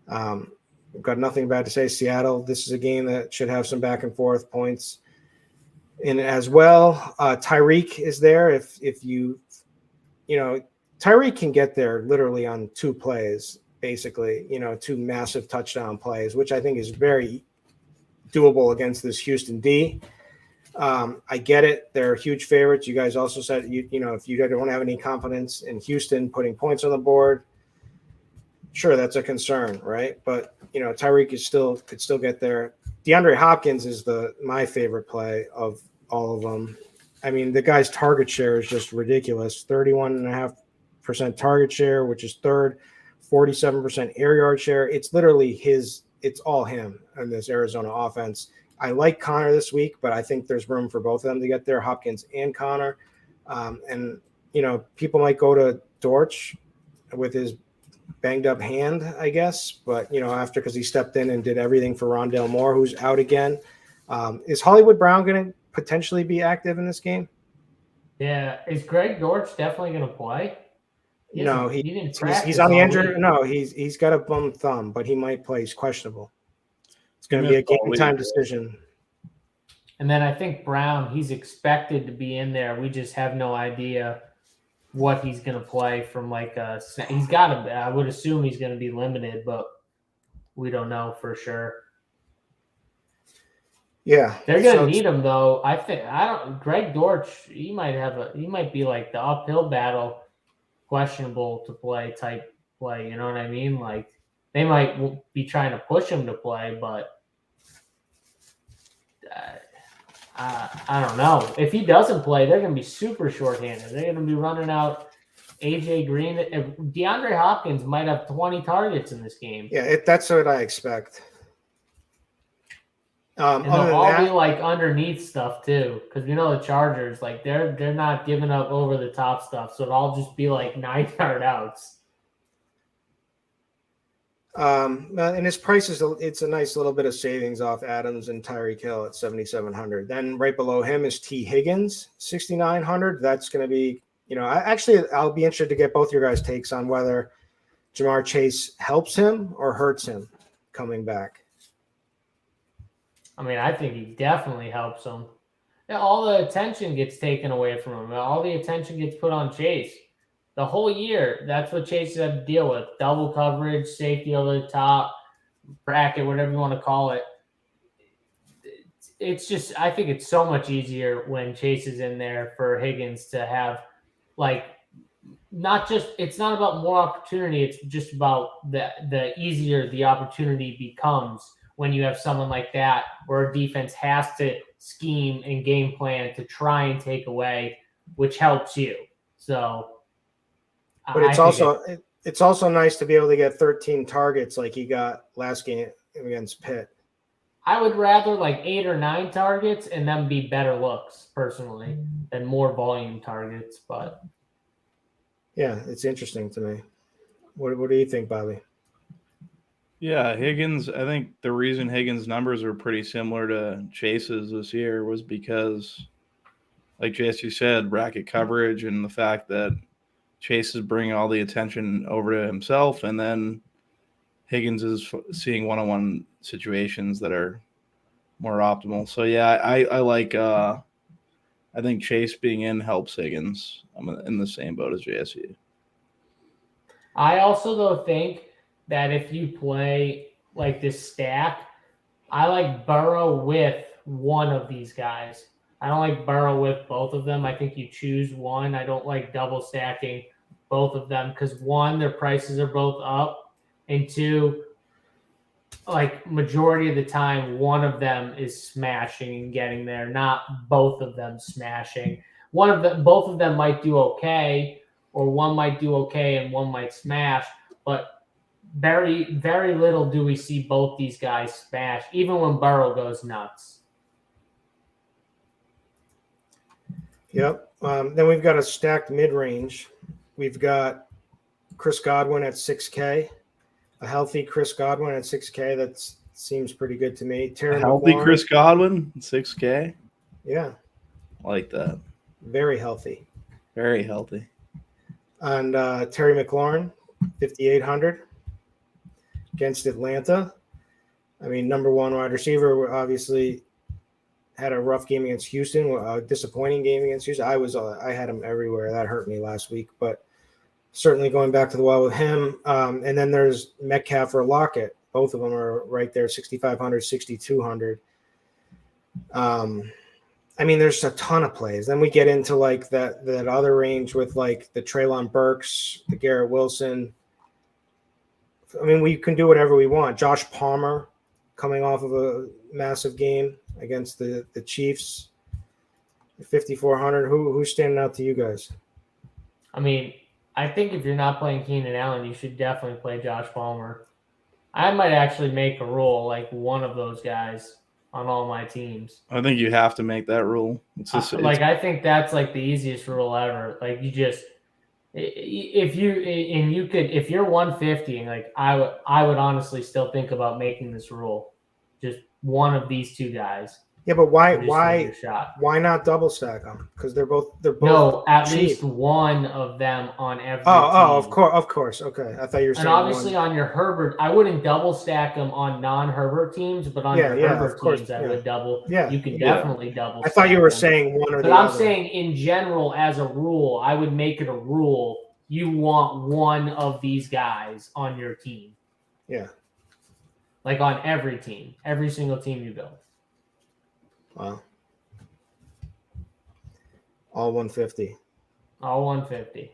We've got nothing bad to say. Seattle, this is a game that should have some back and forth points in it as well. Tyreek is there. If Tyreek can get there literally on 2 plays, basically, 2 massive touchdown plays, which I think is very doable against this Houston D. I get it. They're huge favorites. You guys also said, if you don't have any confidence in Houston putting points on the board, sure, that's a concern, right? But, Tyreek could still get there. DeAndre Hopkins is my favorite play of all of them. The guy's target share is just ridiculous. 31.5% target share, which is third, 47% air yard share. It's literally it's all him in this Arizona offense. I like Connor this week, but I think there's room for both of them to get there, Hopkins and Connor. People might go to Dortch with his banged up hand, I guess. But, because he stepped in and did everything for Rondale Moore, who's out again. Is Hollywood Brown going to potentially be active in this game? Yeah, is Greg Dortch definitely going to play? No, didn't he's on the injured. week. No, he's got a bum thumb, but he might play. He's questionable. It's going to He be a missed all game time week. decision. And then I think Brown, he's expected to be in there. We just have no idea what he's going to play from he's got to, I would assume he's going to be limited, but we don't know for sure. Yeah. They're going to need him though. Greg Dortch, he might be like the uphill battle, questionable to play type play. You know what I mean? Like they might be trying to push him to play, but I don't know. If he doesn't play, they're going to be super shorthanded. They're going to be running out AJ Green. DeAndre Hopkins might have 20 targets in this game. Yeah, that's what I expect. And they'll all be like underneath stuff too, because we know the Chargers, like they're not giving up over the top stuff, so it'll all just be like 9-yard outs. And his price it's a nice little bit of savings off Adams and Tyreek Hill at 7,700. Then right below him is T. Higgins, 6,900. That's going to be, I'll be interested to get both your guys' takes on whether Jamar Chase helps him or hurts him coming back. I mean, I think he definitely helps him. Yeah, all the attention gets taken away from him. All the attention gets put on Chase. The whole year, that's what Chase had to deal with. Double coverage, safety over the top, bracket, whatever you want to call it. It's just, I think it's so much easier when Chase is in there for Higgins to have, it's not about more opportunity. It's just about the easier the opportunity becomes when you have someone like that where a defense has to scheme and game plan to try and take away, which helps you. So, but it's also nice to be able to get 13 targets like he got last game against Pitt. I would rather 8 or 9 targets and them be better looks personally than more volume targets. But yeah, it's interesting to me. What do you think, Bobby? Yeah, Higgins, I think the reason Higgins' numbers are pretty similar to Chase's this year was because, like Jesse said, bracket coverage and the fact that Chase is bringing all the attention over to himself, and then Higgins is seeing one-on-one situations that are more optimal. So, yeah, I think Chase being in helps Higgins. I'm in the same boat as JSU. I also, though, think that if you play this stack, I like Burrow with one of these guys. I don't like Burrow with both of them. I think you choose one. I don't like double stacking both of them because, one, their prices are both up, and two, majority of the time, one of them is smashing and getting there, not both of them smashing. Both of them might do okay, or one might do okay and one might smash, but very, very little do we see both these guys smash, even when Burrow goes nuts. Yep. Then we've got a stacked mid-range. We've got Chris Godwin at 6K, a healthy Chris Godwin at 6K. That seems pretty good to me. A healthy McLaurin, Chris Godwin, 6K. Yeah. I like that. Very healthy. Very healthy. And Terry McLaurin, 5,800 against Atlanta. I mean, number one wide receiver, obviously had a rough game against Houston, a disappointing game against Houston. I had him everywhere. That hurt me last week, but certainly going back to the well with him. And then there's Metcalf or Lockett. Both of them are right there, 6,500, 6,200. I mean, there's a ton of plays. Then we get into that other range with the Treylon Burks, the Garrett Wilson. I mean, we can do whatever we want. Josh Palmer coming off of a massive game against the Chiefs, 5,400. Who's standing out to you guys? I mean, I think if you're not playing Keenan Allen, you should definitely play Josh Palmer. I might actually make a rule one of those guys on all my teams. I think you have to make that rule. I think that's the easiest rule ever. If you're 150 and I would honestly still think about making this rule. Just one of these two guys. Yeah, but You just take your shot. why not double stack them? Because they're both No, at cheap. least one of them on every team. Of course. Okay, I thought you were saying. And obviously on your Herbert, I wouldn't double stack them on non-Herbert teams, but on your Herbert teams, I would double. Yeah, you can definitely double. I thought you were saying one or the other. But I'm saying in general, as a rule, I would make it a rule. You want one of these guys on your team. Yeah. Like on every team, every single team you build. Wow. All 150. All 150.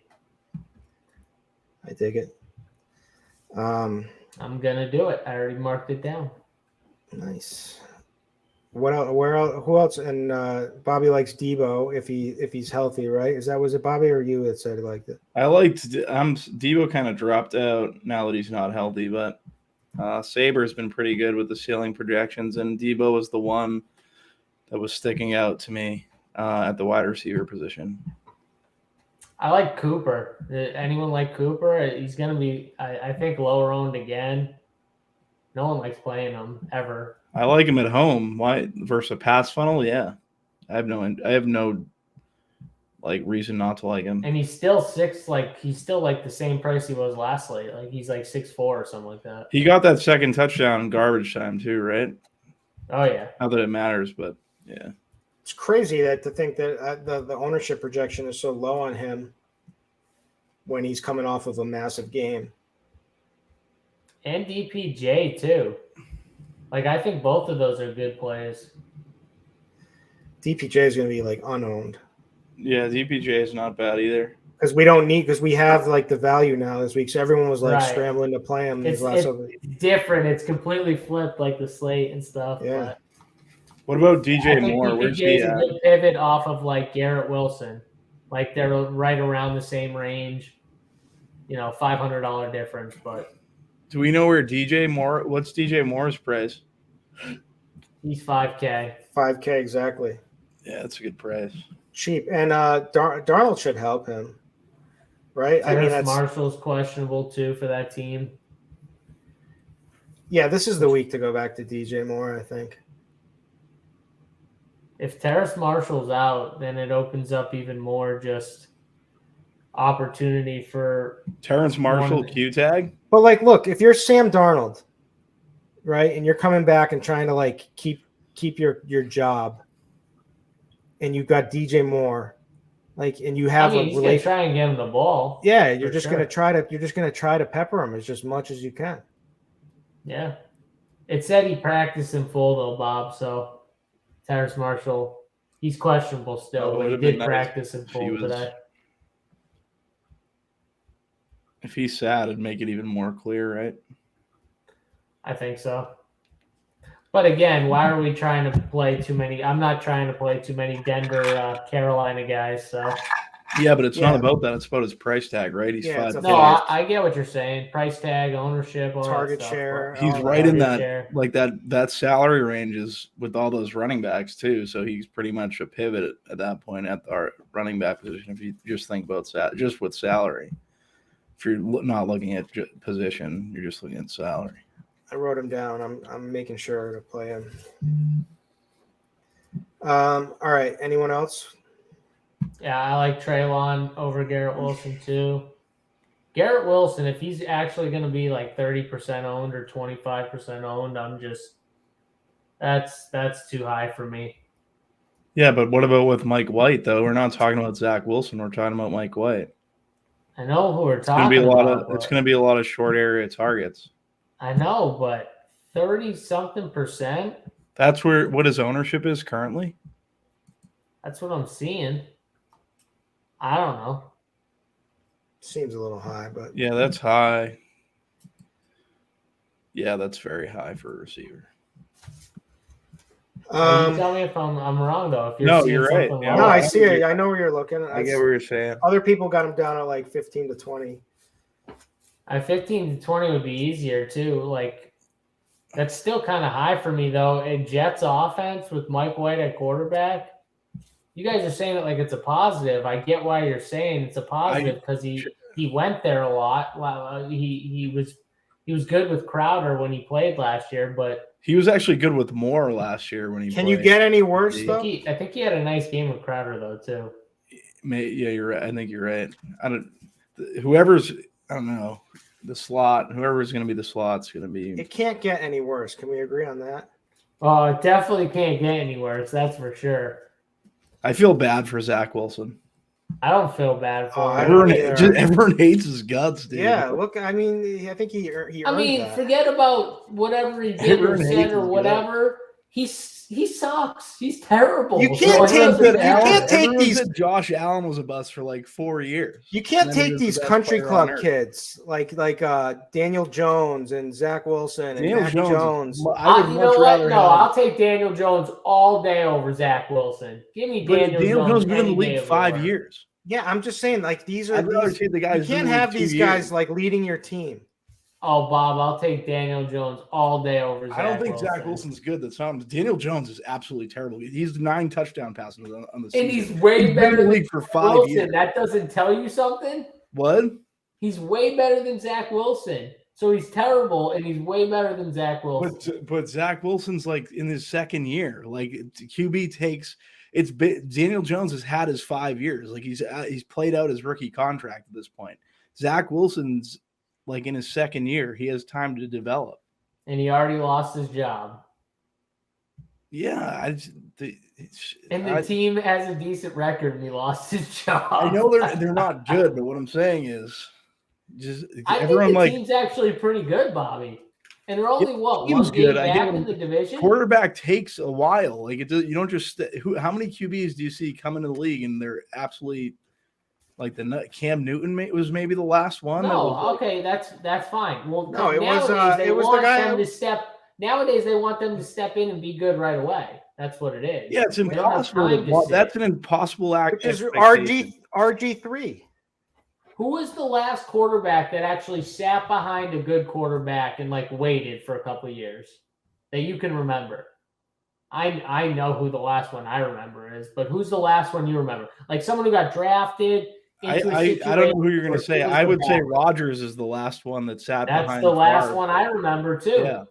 I dig it. I'm gonna do it. I already marked it down. Nice. What else? Where else? Who else? And Bobby likes Debo if he's healthy, right? Was it Bobby or you that said he liked it? I liked. Debo kind of dropped out now that he's not healthy, but Saber's been pretty good with the ceiling projections, and Debo was the one that was sticking out to me at the wide receiver position. I like Cooper. Anyone like Cooper? He's going to be, I think, lower owned again. No one likes playing him ever. I like him at home. Why versus a pass funnel? Yeah, I have no like reason not to like him. And he's still the same price he was last slate. Like he's like 6'4" or something like that. He got that second touchdown in garbage time too, right? Oh yeah. Not that it matters, but yeah. It's crazy to think that the ownership projection is so low on him when he's coming off of a massive game. And DPJ too. Like I think both of those are good plays. DPJ is going to be like unowned. Yeah, DPJ is not bad either. Because we have like the value now this week, so everyone was like scrambling to play him. It's different. It's completely flipped, like the slate and stuff. Yeah. But what about DJ Moore? Where's he at? A good pivot off of like Garrett Wilson. Like they're right around the same range. $500 difference. But do we know where DJ Moore? What's DJ Moore's price? He's $5K. $5K exactly. Yeah, that's a good price. Cheap, and Darnold should help him, right? Marshall's questionable too for that team. Yeah, this is the week to go back to DJ Moore, I think. If Terrace Marshall's out, then it opens up even more just opportunity for Terrence Marshall Q tag. But look, if you're Sam Darnold, right, and you're coming back and trying to keep your job, and you've got DJ Moore, and you have he's gonna try and get him the ball. Yeah, you're just gonna try to pepper him as much as you can. Yeah, it said he practiced in full though, Bob. So Terrace Marshall, he's questionable still, but he did practice in full today. If he's sad, it'd make it even more clear, right? I think so. But again, why are we trying to play too many? I'm not trying to play too many Denver, Carolina guys. So yeah, but it's not about that. It's about his price tag, right? He's $5. No, I get what you're saying. Price tag, ownership, target share. He's right in that that salary range is with all those running backs too. So he's pretty much a pivot at that point at our running back position. If you just think about just with salary, if you're not looking at position, you're just looking at salary. I wrote him down. I'm making sure to play him. All right. Anyone else? Yeah, I like Treylon over Garrett Wilson too. Garrett Wilson, if he's actually going to be like 30% owned or 25% owned, that's too high for me. Yeah, but what about with Mike White though? We're not talking about Zach Wilson. We're talking about Mike White. I know who we're talking about. It's going to be a lot of short area targets. I know, but 30-something%? That's what his ownership is currently? That's what I'm seeing. I don't know. Seems a little high, but... Yeah, that's high. Yeah, that's very high for a receiver. You tell me if I'm wrong, though. If you're right. Yeah, no, I see it. I know where you're looking. I get what you're saying. Other people got him down at 15 to 20. 15 to 20 would be easier too. That's still kind of high for me though. And Jets offense with Mike White at quarterback. You guys are saying it like it's a positive. I get why you're saying it's a positive because he went there a lot. He was good with Crowder when he played last year, but He was actually good with Moore last year when he Can played. you get any worse, though? I think he had a nice game with Crowder, though, too. Yeah, you're right. I think you're right. I don't know, the slot, whoever's going to be the slot's going to be. It can't get any worse. Can we agree on that? Oh, it definitely can't get any worse. That's for sure. I feel bad for Zach Wilson. I don't feel bad for Everyone, him. everyone hates his guts, dude. Yeah, look, I mean, I think he earned that. Forget about whatever he did or said or whatever. He sucks. He's terrible. You can't take these. Josh Allen was a bust for like 4 years. You can't take these country club kids like Daniel Jones and Zach Wilson and Mac Jones. I'll take Daniel Jones all day over Zach Wilson. Give me Daniel Jones. Been in the league 5 years. Yeah, I'm just saying, like these are. The guys you can't have these guys like leading your team. Oh, Bob, I'll take Daniel Jones all day over Zach Wilson. I don't think Zach Wilson's good. That's not. Daniel Jones is absolutely terrible. He's 9 touchdown passes on the season. And he's way better than league for 5 Wilson. years. That doesn't tell you something? What? He's way better than Zach Wilson. So he's terrible, and he's way better than Zach Wilson. But Zach Wilson's like in his second year. Like QB takes it's Daniel Jones has had his 5 years. Like he's played out his rookie contract at this point. Zach Wilson's like in his second year, he has time to develop. And he already lost his job. Yeah. The team has a decent record and he lost his job. I know they're not good, but what I'm saying is I think the team's actually pretty good, Bobby. And they're only one game back in the division. Quarterback takes a while. Like you don't just how many QBs do you see come into the league and they're absolutely like the Cam Newton was maybe the last one. No, that's fine. Well, no, it was the guy. Nowadays, they want them to step in and be good right away. That's what it is. Yeah, it's impossible. That's an impossible act. Which is RG3. Who was the last quarterback that actually sat behind a good quarterback and like waited for a couple of years that you can remember? I know who the last one I remember is, but who's the last one you remember? Like someone who got drafted. I don't know who you're going to say. I would say Rodgers is the last one that sat behind. That's the last one I remember too. Yeah.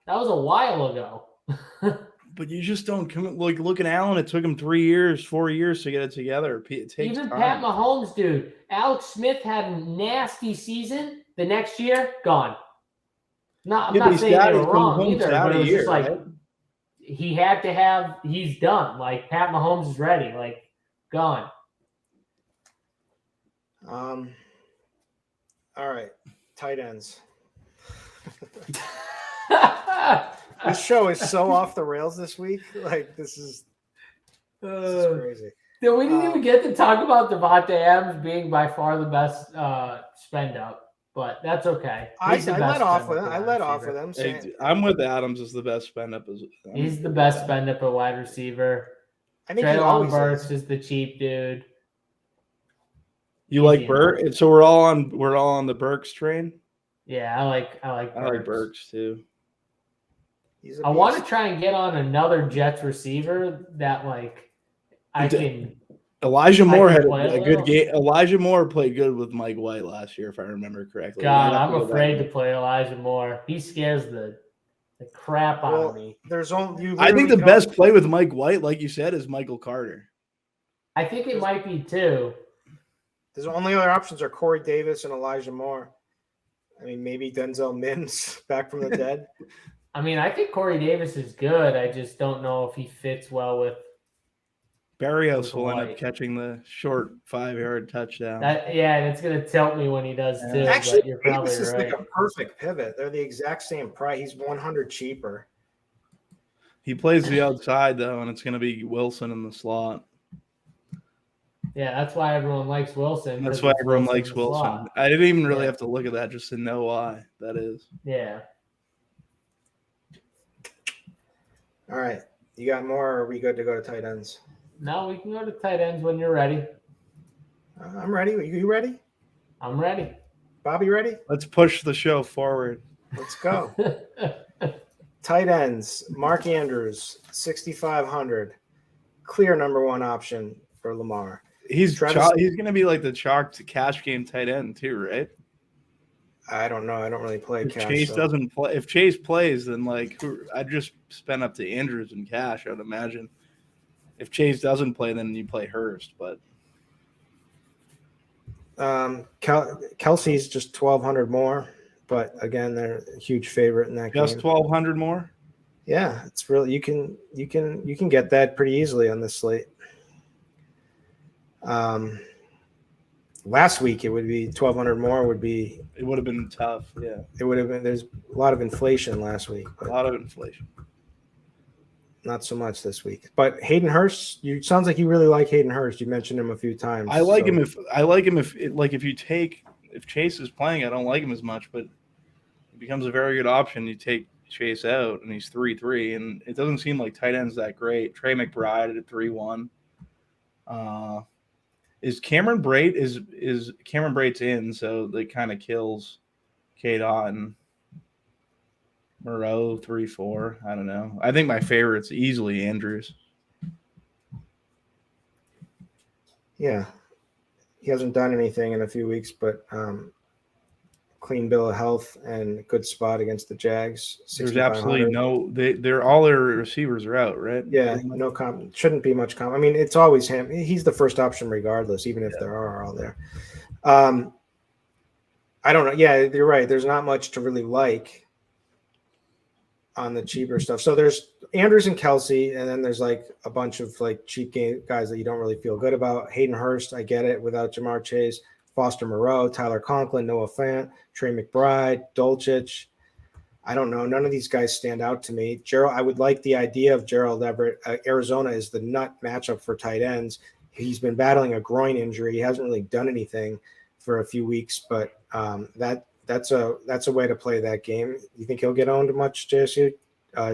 That was a while ago. But you just don't come like look at Allen. It took him 3 years, 4 years to get it together. It takes even time. Pat Mahomes, dude. Alex Smith had a nasty season. The next year, gone. I'm not saying they were wrong either, but it was just like he had to have. He's done. Like Pat Mahomes is ready. Like gone. All right, tight ends. This show is so off the rails this week. Like this is crazy. Dude, we didn't even get to talk about Devontae Adams being by far the best spend up, but that's okay. I let off with him. I'm with Adams as the best spend up. He's the best spend up at wide receiver. I think Treylon Burks is the cheap dude. You like Burke? So we're all on the Burks train. Yeah, I like Burks too. I want to try and get on another Jets receiver that I can. Elijah Moore had a good game. Elijah Moore played good with Mike White last year, if I remember correctly. God, I'm afraid to play Elijah Moore. He scares the crap out of me. I think the best play with Mike White, like you said, is Michael Carter. I think it might be too. The only other options are Corey Davis and Elijah Moore. I mean, maybe Denzel Mims back from the dead. I mean, I think Corey Davis is good. I just don't know if he fits well with Barrios will end up catching the short 5-yard touchdown. And it's going to tilt me when he does too. Actually, but you're probably Davis is right. like a perfect pivot. They're the exact same price. He's 100 cheaper. He plays the outside though, and it's going to be Wilson in the slot. Yeah, that's why everyone likes Wilson. That's why everyone likes Wilson. I didn't even really have to look at that just to know why that is. Yeah. All right. You got more, or are we good to go to tight ends? No, we can go to tight ends when you're ready. I'm ready. Are you ready? I'm ready. Bobby, ready? Let's push the show forward. Let's go. Tight ends. Mark Andrews, 6,500. Clear number one option for Lamar. He's going to be like the chalk to cash game tight end too, right? I don't know. I don't really play If cash. Chase so. doesn't play, if Chase plays, then like I'd just spend up to Andrews in cash. I would imagine. If Chase doesn't play, then you play Hurst. But Kelsey's just 1,200 more, but again, they're a huge favorite in that just game. 1,200 more. Yeah, it's really you can get that pretty easily on this slate. Last week it would be 1,200 more. It would have been tough. Yeah, it would have been. There's a lot of inflation last week, a but lot of inflation. not so much this week. But Hayden Hurst, sounds like you really like Hayden Hurst. You mentioned him a few times. I like him if Chase is playing, I don't like him as much, but it becomes a very good option. You take Chase out, and he's 3-3, and it doesn't seem like tight end's that great. Trey McBride at 3-1. Is Cameron Brate is Cameron Brate's in, so that kind of kills K. Dotton. Moreau 3-4. I don't know. I think my favorite's easily Andrews. Yeah, he hasn't done anything in a few weeks, but clean bill of health and good spot against the Jags. There's absolutely no. They're all their receivers are out, right? Yeah, no shouldn't be much I mean, it's always him. He's the first option regardless, even if there are all there. I don't know. Yeah, you're right. There's not much to really like on the cheaper stuff. So there's Andrews and Kelsey, and then there's like a bunch of like cheap guys that you don't really feel good about. Hayden Hurst, I get it, without Jamar Chase. Foster Moreau, Tyler Conklin, Noah Fant, Trey McBride, Dulcich. I don't know. None of these guys stand out to me. I would like the idea of Gerald Everett. Arizona is the nut matchup for tight ends. He's been battling a groin injury. He hasn't really done anything for a few weeks, but that's a way to play that game. You think he'll get owned much, JSU?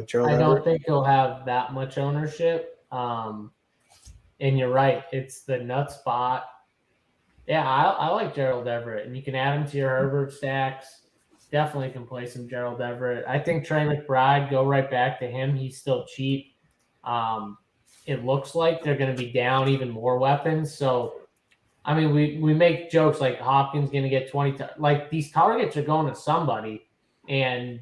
Gerald I Everett? don't think he'll have that much ownership. And you're right. It's the nut spot. Yeah, I like Gerald Everett, and you can add him to your Herbert stacks. Definitely can play some Gerald Everett. I think Trey McBride, go right back to him. He's still cheap. It looks like they're going to be down even more weapons. So, I mean, we make jokes like Hopkins going to get 20. Like, these targets are going to somebody, and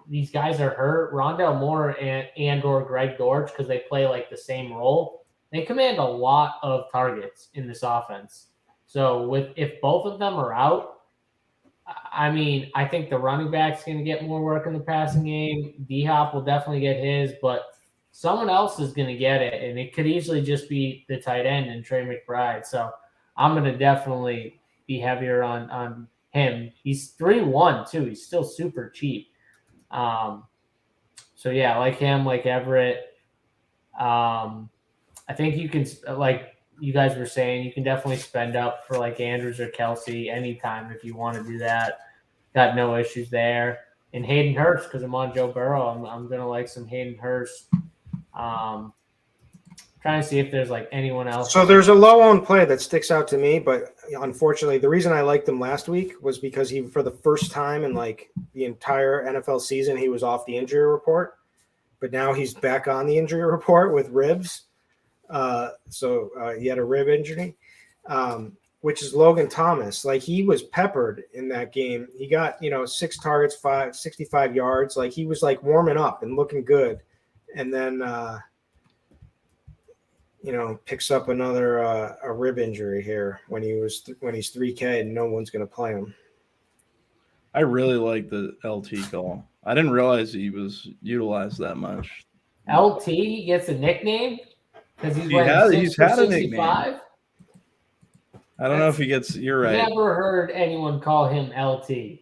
these guys are hurt. Rondale Moore and or Greg Dortch, because they play like the same role, they command a lot of targets in this offense. So if both of them are out, I mean, I think the running back's going to get more work in the passing game. D-Hop will definitely get his, but someone else is going to get it, and it could easily just be the tight end and Trey McBride. So I'm going to definitely be heavier on him. He's 3-1 too. He's still super cheap. So yeah, I like him, like Everett. I think you can, like you guys were saying, you can definitely spend up for like Andrews or Kelsey anytime if you want to do that. Got no issues there. And Hayden Hurst, because I'm on Joe Burrow, I'm going to like some Hayden Hurst. Trying to see if there's like anyone else. So there's a low-owned play that sticks out to me, but unfortunately, the reason I liked him last week was because he, for the first time in like the entire NFL season, he was off the injury report, but now he's back on the injury report with ribs. So he had a rib injury, which is Logan Thomas. Like, he was peppered in that game. He got, 6 targets, 65 yards. Like, he was like warming up and looking good. And then, picks up another a rib injury here when he's 3K and no one's going to play him. I really like the LT call. I didn't realize he was utilized that much. LT gets a nickname because he's had a nickname. I don't know if he gets. You're right. Never heard anyone call him LT.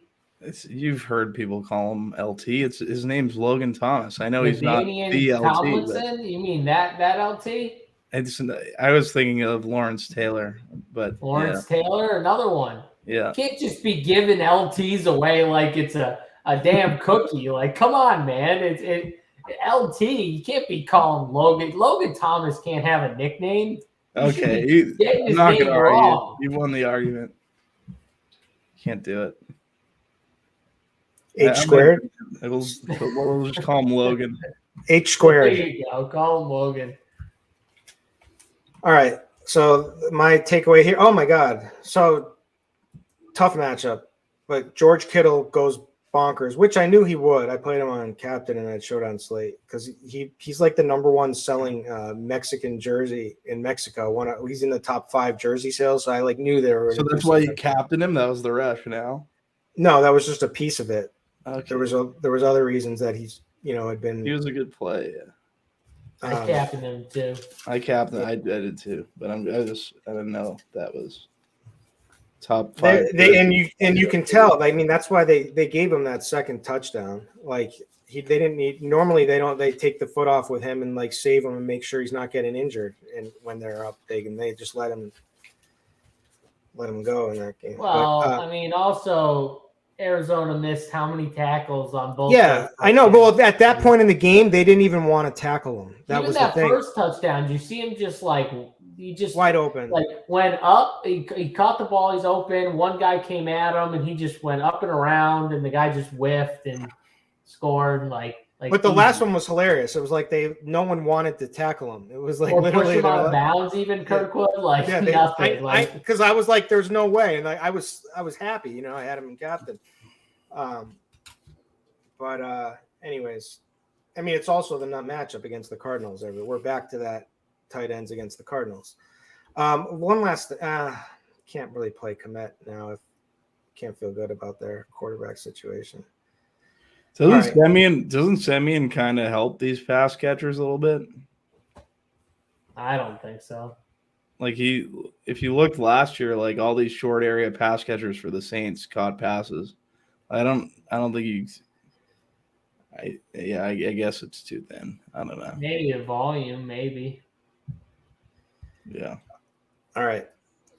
You've heard people call him LT. His name's Logan Thomas. I know he's not Damian the LT. Tomlinson? You mean that LT? I was thinking of Lawrence Taylor, but Lawrence Taylor, another one. Yeah, you can't just be giving LTs away like it's a damn cookie. Like, come on, man. It LT. You can't be calling Logan. Logan Thomas can't have a nickname. Okay, I'm not going to argue. You won the argument. Can't do it. H squared. We'll just call him Logan. H squared. There you go. Call him Logan. All right. So my takeaway here. Oh my God. So tough matchup. but George Kittle goes bonkers, which I knew he would. I played him on captain and I showed on slate because he's like the number one selling Mexican jersey in Mexico. He's in the top 5 jersey sales, so I like knew they were. So that's why you captained him. That was the rationale. No, that was just a piece of it. Okay. There was other reasons that he's had been. He was a good play. Yeah. I captained him too. I did too, but I didn't know that was top 5. And you can tell. I mean, that's why they gave him that second touchdown. Like they didn't need. Normally they take the foot off with him and like save him and make sure he's not getting injured. And when they're up big, and they just let him go in that game. Well, I mean, also Arizona missed how many tackles on both? Yeah, I know. Well, at that point in the game, they didn't even want to tackle him. That was the thing. First touchdown, did you see him just like he just wide open, like went up. He caught the ball. He's open. One guy came at him, and he just went up and around, and the guy just whiffed and scored like. But the last one was hilarious. It was like no one wanted to tackle him. It was like or literally push him out of bounds. Even Kirkwood, nothing. Because I was like, "There's no way," and I was happy. I had him in captain. But anyways, I mean, it's also the matchup against the Cardinals. We're back to that tight ends against the Cardinals. One last, can't really play Komet now. If can't feel good about their quarterback situation. Doesn't Semien kind of help these pass catchers a little bit? I don't think so. Like if you looked last year, like all these short area pass catchers for the Saints caught passes. I don't think I guess it's too thin. I don't know. Maybe a volume, maybe. Yeah. All right.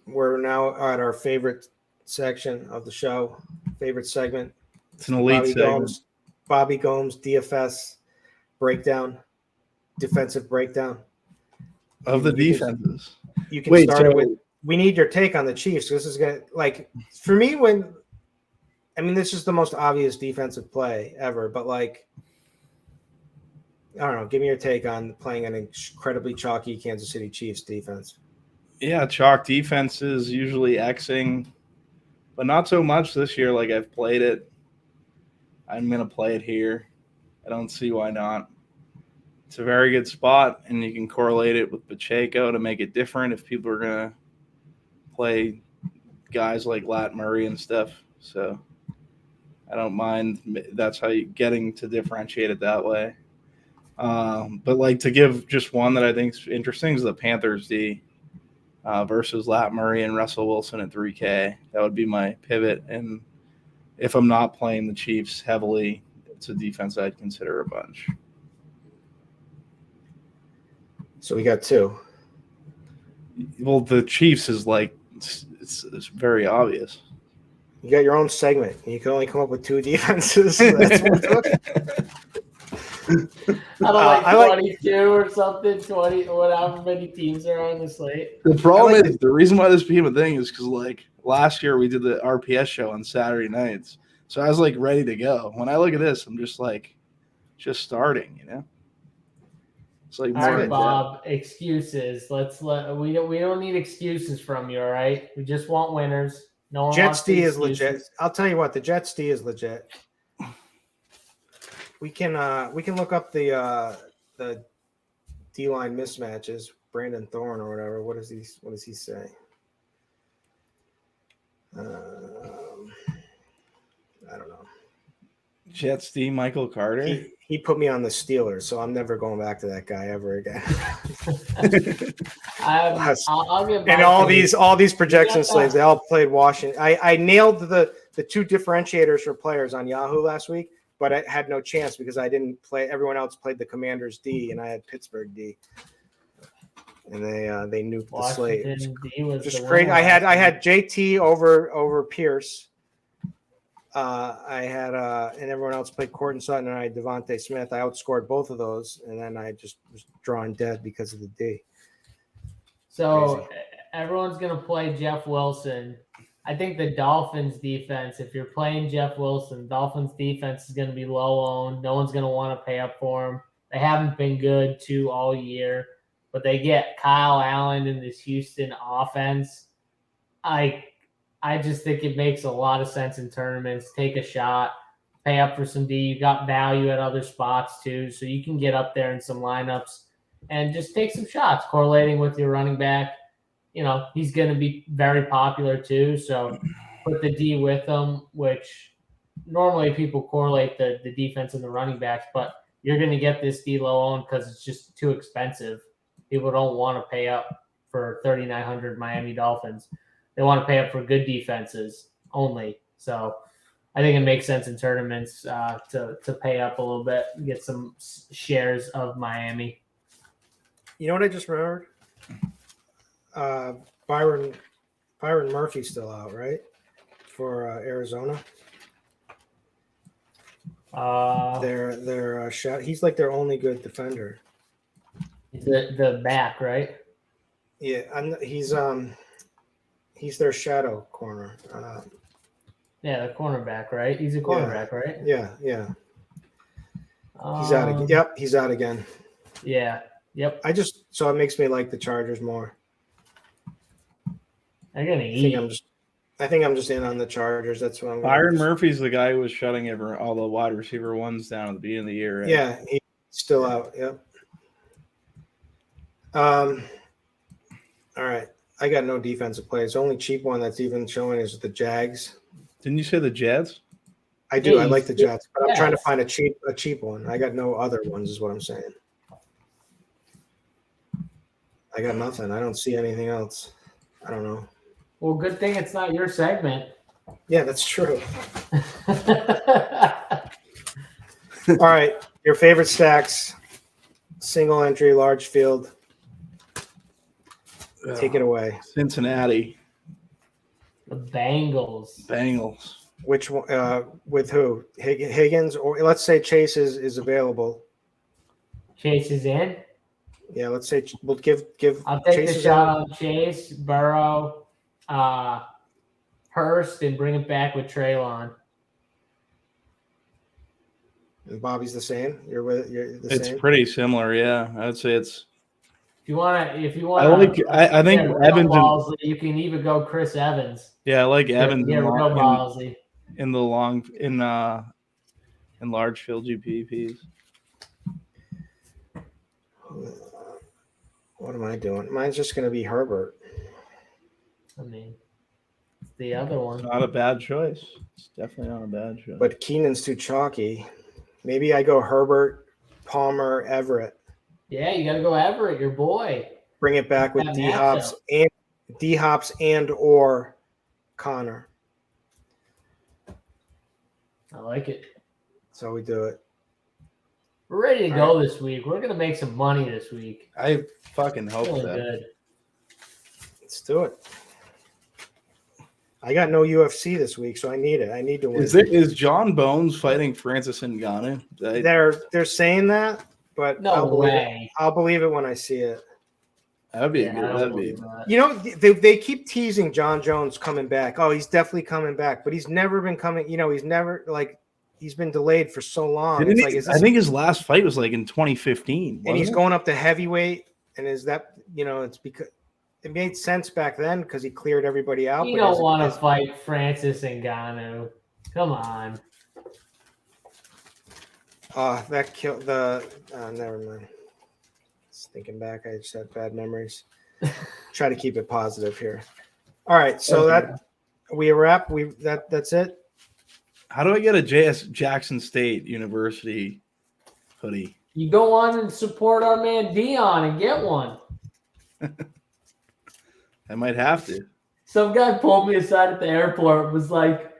We're now at our favorite section of the show. Favorite segment. It's an elite segment. Bobby Gomes, DFS breakdown, defensive breakdown. Of the defenses. You can start with, we need your take on the Chiefs. This is going to, for me, this is the most obvious defensive play ever, but I don't know. Give me your take on playing an incredibly chalky Kansas City Chiefs defense. Yeah, chalk defenses usually Xing, but not so much this year. Like I've played it. I'm going to play it here. I don't see why not. It's a very good spot, and you can correlate it with Pacheco to make it different if people are going to play guys like Lat Murray and stuff. So I don't mind. That's how you're getting to differentiate it that way. But to give just one that I think is interesting is the Panthers D versus Lat Murray and Russell Wilson at 3K. That would be my pivot. And if I'm not playing the Chiefs heavily, it's a defense I'd consider a bunch. So we got 2. Well, the Chiefs is it's very obvious. You got your own segment. You can only come up with 2 defenses. So that's I don't 22 or something, 20, whatever many teams are on the slate. The problem is the reason why this became a thing is because last year we did the RPS show on Saturday nights. So I was ready to go. When I look at this, I'm just starting, It's all right, Bob, excuses. We don't need excuses from you, all right? We just want winners. No one Jets D is legit. I'll tell you what, the Jets D is legit. We can look up the D-line mismatches. Brandon Thorne or whatever. What does he say? I don't know. Jets D, Michael Carter. He put me on the Steelers, so I'm never going back to that guy ever again. I'll give and all these projection slaves, they all played Washington. I nailed the 2 differentiators for players on Yahoo last week, but I had no chance because I didn't play. Everyone else played the Commanders D, and I had Pittsburgh D. And they nuked the slate. It was just crazy. I had JT over Pierce. I had and everyone else played Courtland Sutton, and I had Devontae Smith. I outscored both of those, and then I just was drawing dead because of the D. So crazy. Everyone's gonna play Jeff Wilson. I think the Dolphins defense, if you're playing Jeff Wilson, Dolphins defense is gonna be low owned. No one's gonna want to pay up for him. They haven't been good all year, but they get Kyle Allen in this Houston offense. I I just think it makes a lot of sense in tournaments. Take a shot, pay up for some D. You got value at other spots too, so you can get up there in some lineups and just take some shots correlating with your running back. He's going to be very popular too, so put the D with him, which normally people correlate the defense and the running backs, but you're going to get this D low owned because it's just too expensive. People don't want to pay up for 3,900 Miami Dolphins. They want to pay up for good defenses only. So I think it makes sense in tournaments to pay up a little bit, get some shares of Miami. You know what I just remembered? Byron Murphy's still out, right? For Arizona. Their shot. He's like their only good defender. He's the back, right? Yeah, he's their shadow corner. Yeah, the cornerback, right? He's a cornerback, right? Yeah. He's out again. Yep, he's out again. Yeah. Yep. So it makes me like the Chargers more. They're gonna eat. I think I'm just in on the Chargers. That's what I'm. Byron Murphy's the guy who was shutting all the wide receiver ones down at the beginning of the year. Right? Yeah, he's still out. Yep. All right. I got no defensive plays. The only cheap one that's even showing is the Jags. Didn't you say the Jets? I do. I like the Jets, but I'm trying to find a cheap one. I got no other ones, is what I'm saying. I got nothing. I don't see anything else. I don't know. Well, good thing it's not your segment. Yeah, that's true. All right. Your favorite stacks, single entry, large field. Take it away. Cincinnati. The Bengals. Which one? With who? Higgins, or let's say Chase is available. Chase is in. Yeah, let's say we'll give. I'll take Chase the shot on Chase, Burrow, Hurst, and bring it back with Treylon. And Bobby's the same. You're the same. It's pretty similar, yeah. I would say it's. If you want, I think Evans. You can even go Chris Evans. Yeah, I like Evans. Yeah, real ballsy. In large field GPPs. What am I doing? Mine's just going to be Herbert. I mean, the other one. Not a bad choice. It's definitely not a bad choice. But Keenan's too chalky. Maybe I go Herbert, Palmer, Everett. Yeah, you got to go Everett, your boy. Bring it back with D-Hops and or Connor. I like it. So we do it. We're ready to go this week. We're going to make some money this week. I fucking hope Feeling that. good. Let's do it. I got no UFC this week, so I need it. I need to win. Is John Bones fighting Francis Ngannou? They're saying that, but No way. I'll believe it when I see it. That'd be Yeah, good. I don't That'd be. believe that. You know, they keep teasing John Jones coming back. Oh, he's definitely coming back, but he's never been coming. You know, he's never he's been delayed for so long. I think his last fight was like in 2015. And he's going up to heavyweight. And is that, it's because it made sense back then because he cleared everybody out. You don't want to fight Francis Ngannou. Come on. That killed never mind. Just thinking back, I just had bad memories. Try to keep it positive here. All right, so we wrap. That's it. How do I get a Jackson State University hoodie? You go on and support our man Dion and get one. I might have to. Some guy pulled me aside at the airport and was like,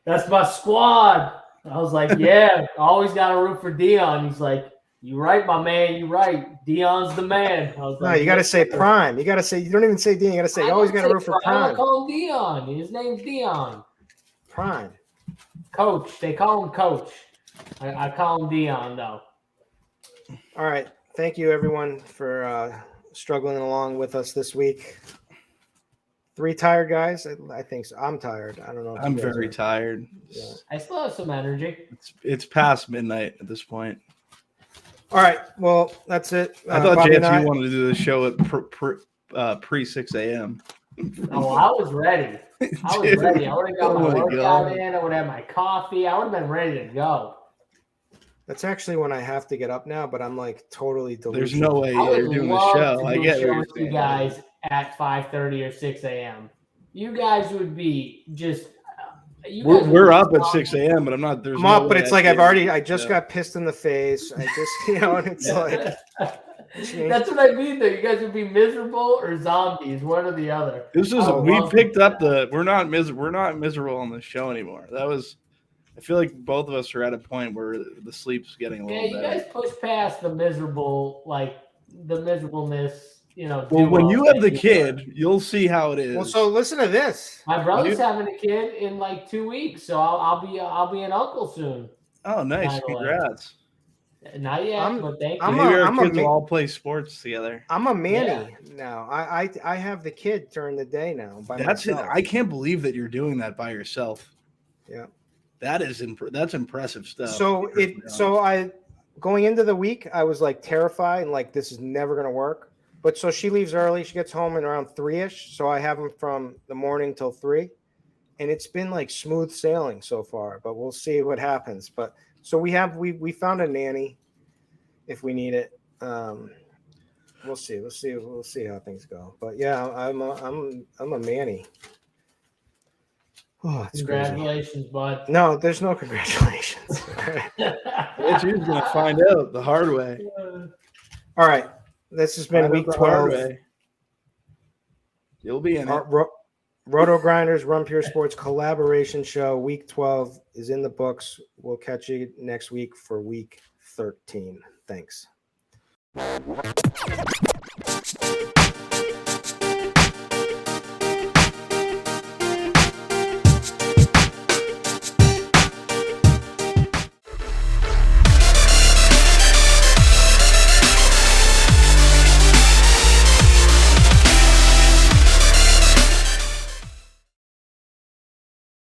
"That's my squad." I was like, "Yeah, always got to root for Dion." He's like, "You right, my man. You right. Dion's the man." I was like, No, you got to say Prime. You got to say. You don't even say Dion. You got to say. You always got to root for Prime. I call him Dion. His name's Dion. Prime. Coach. They call him Coach. I call him Dion though. All right. Thank you, everyone, for struggling along with us this week. 3 tired guys. I think so. I'm tired. I don't know. I'm very tired. Yeah. I still have some energy. It's past midnight at this point. All right. Well, that's it. I thought Bobby JFU and I wanted to do the show at pre 6 a.m. Oh, I was ready. I would have got my workout in. I would have my coffee. I would have been ready to go. That's actually when I have to get up now, but I'm like totally delusional. There's no way you're doing the show. I get what you guys at 5:30 or 6 a.m. You guys would be just. We're up at 6 a.m., but I'm not. I'm up, but it's like I just got pissed in the face. I just, and it's like. That's what I mean, though. You guys would be miserable or zombies, one or the other. We picked up we're not miserable on the show anymore. I feel like both of us are at a point where the sleep's getting a little better. Yeah, you guys push past the miserableness, Well, when you have the kid, you'll see how it is. Well, so listen to this. My brother's having a kid in like 2 weeks, so I'll be an uncle soon. Oh, nice! Congrats. Not yet, but thank you. Maybe our kids will all play sports together. I'm a manny now. I have the kid during the day now by myself. I can't believe that you're doing that by yourself. Yeah, that's impressive stuff. So I going into the week, I was like terrified and like this is never gonna work. But so she leaves early. She gets home at around 3-ish. So I have him from the morning till 3, and it's been like smooth sailing so far. But we'll see what happens. But so we found a nanny if we need it. We'll see. We'll see how things go. But yeah, I'm a manny. Oh, congratulations, crazy. Bud. No, there's no congratulations. What you're gonna find out the hard way. All right. This has been week 12. You'll be in it. RotoGrinders Run Pure Sports collaboration show. Week 12 is in the books. We'll catch you next week for week 13. Thanks.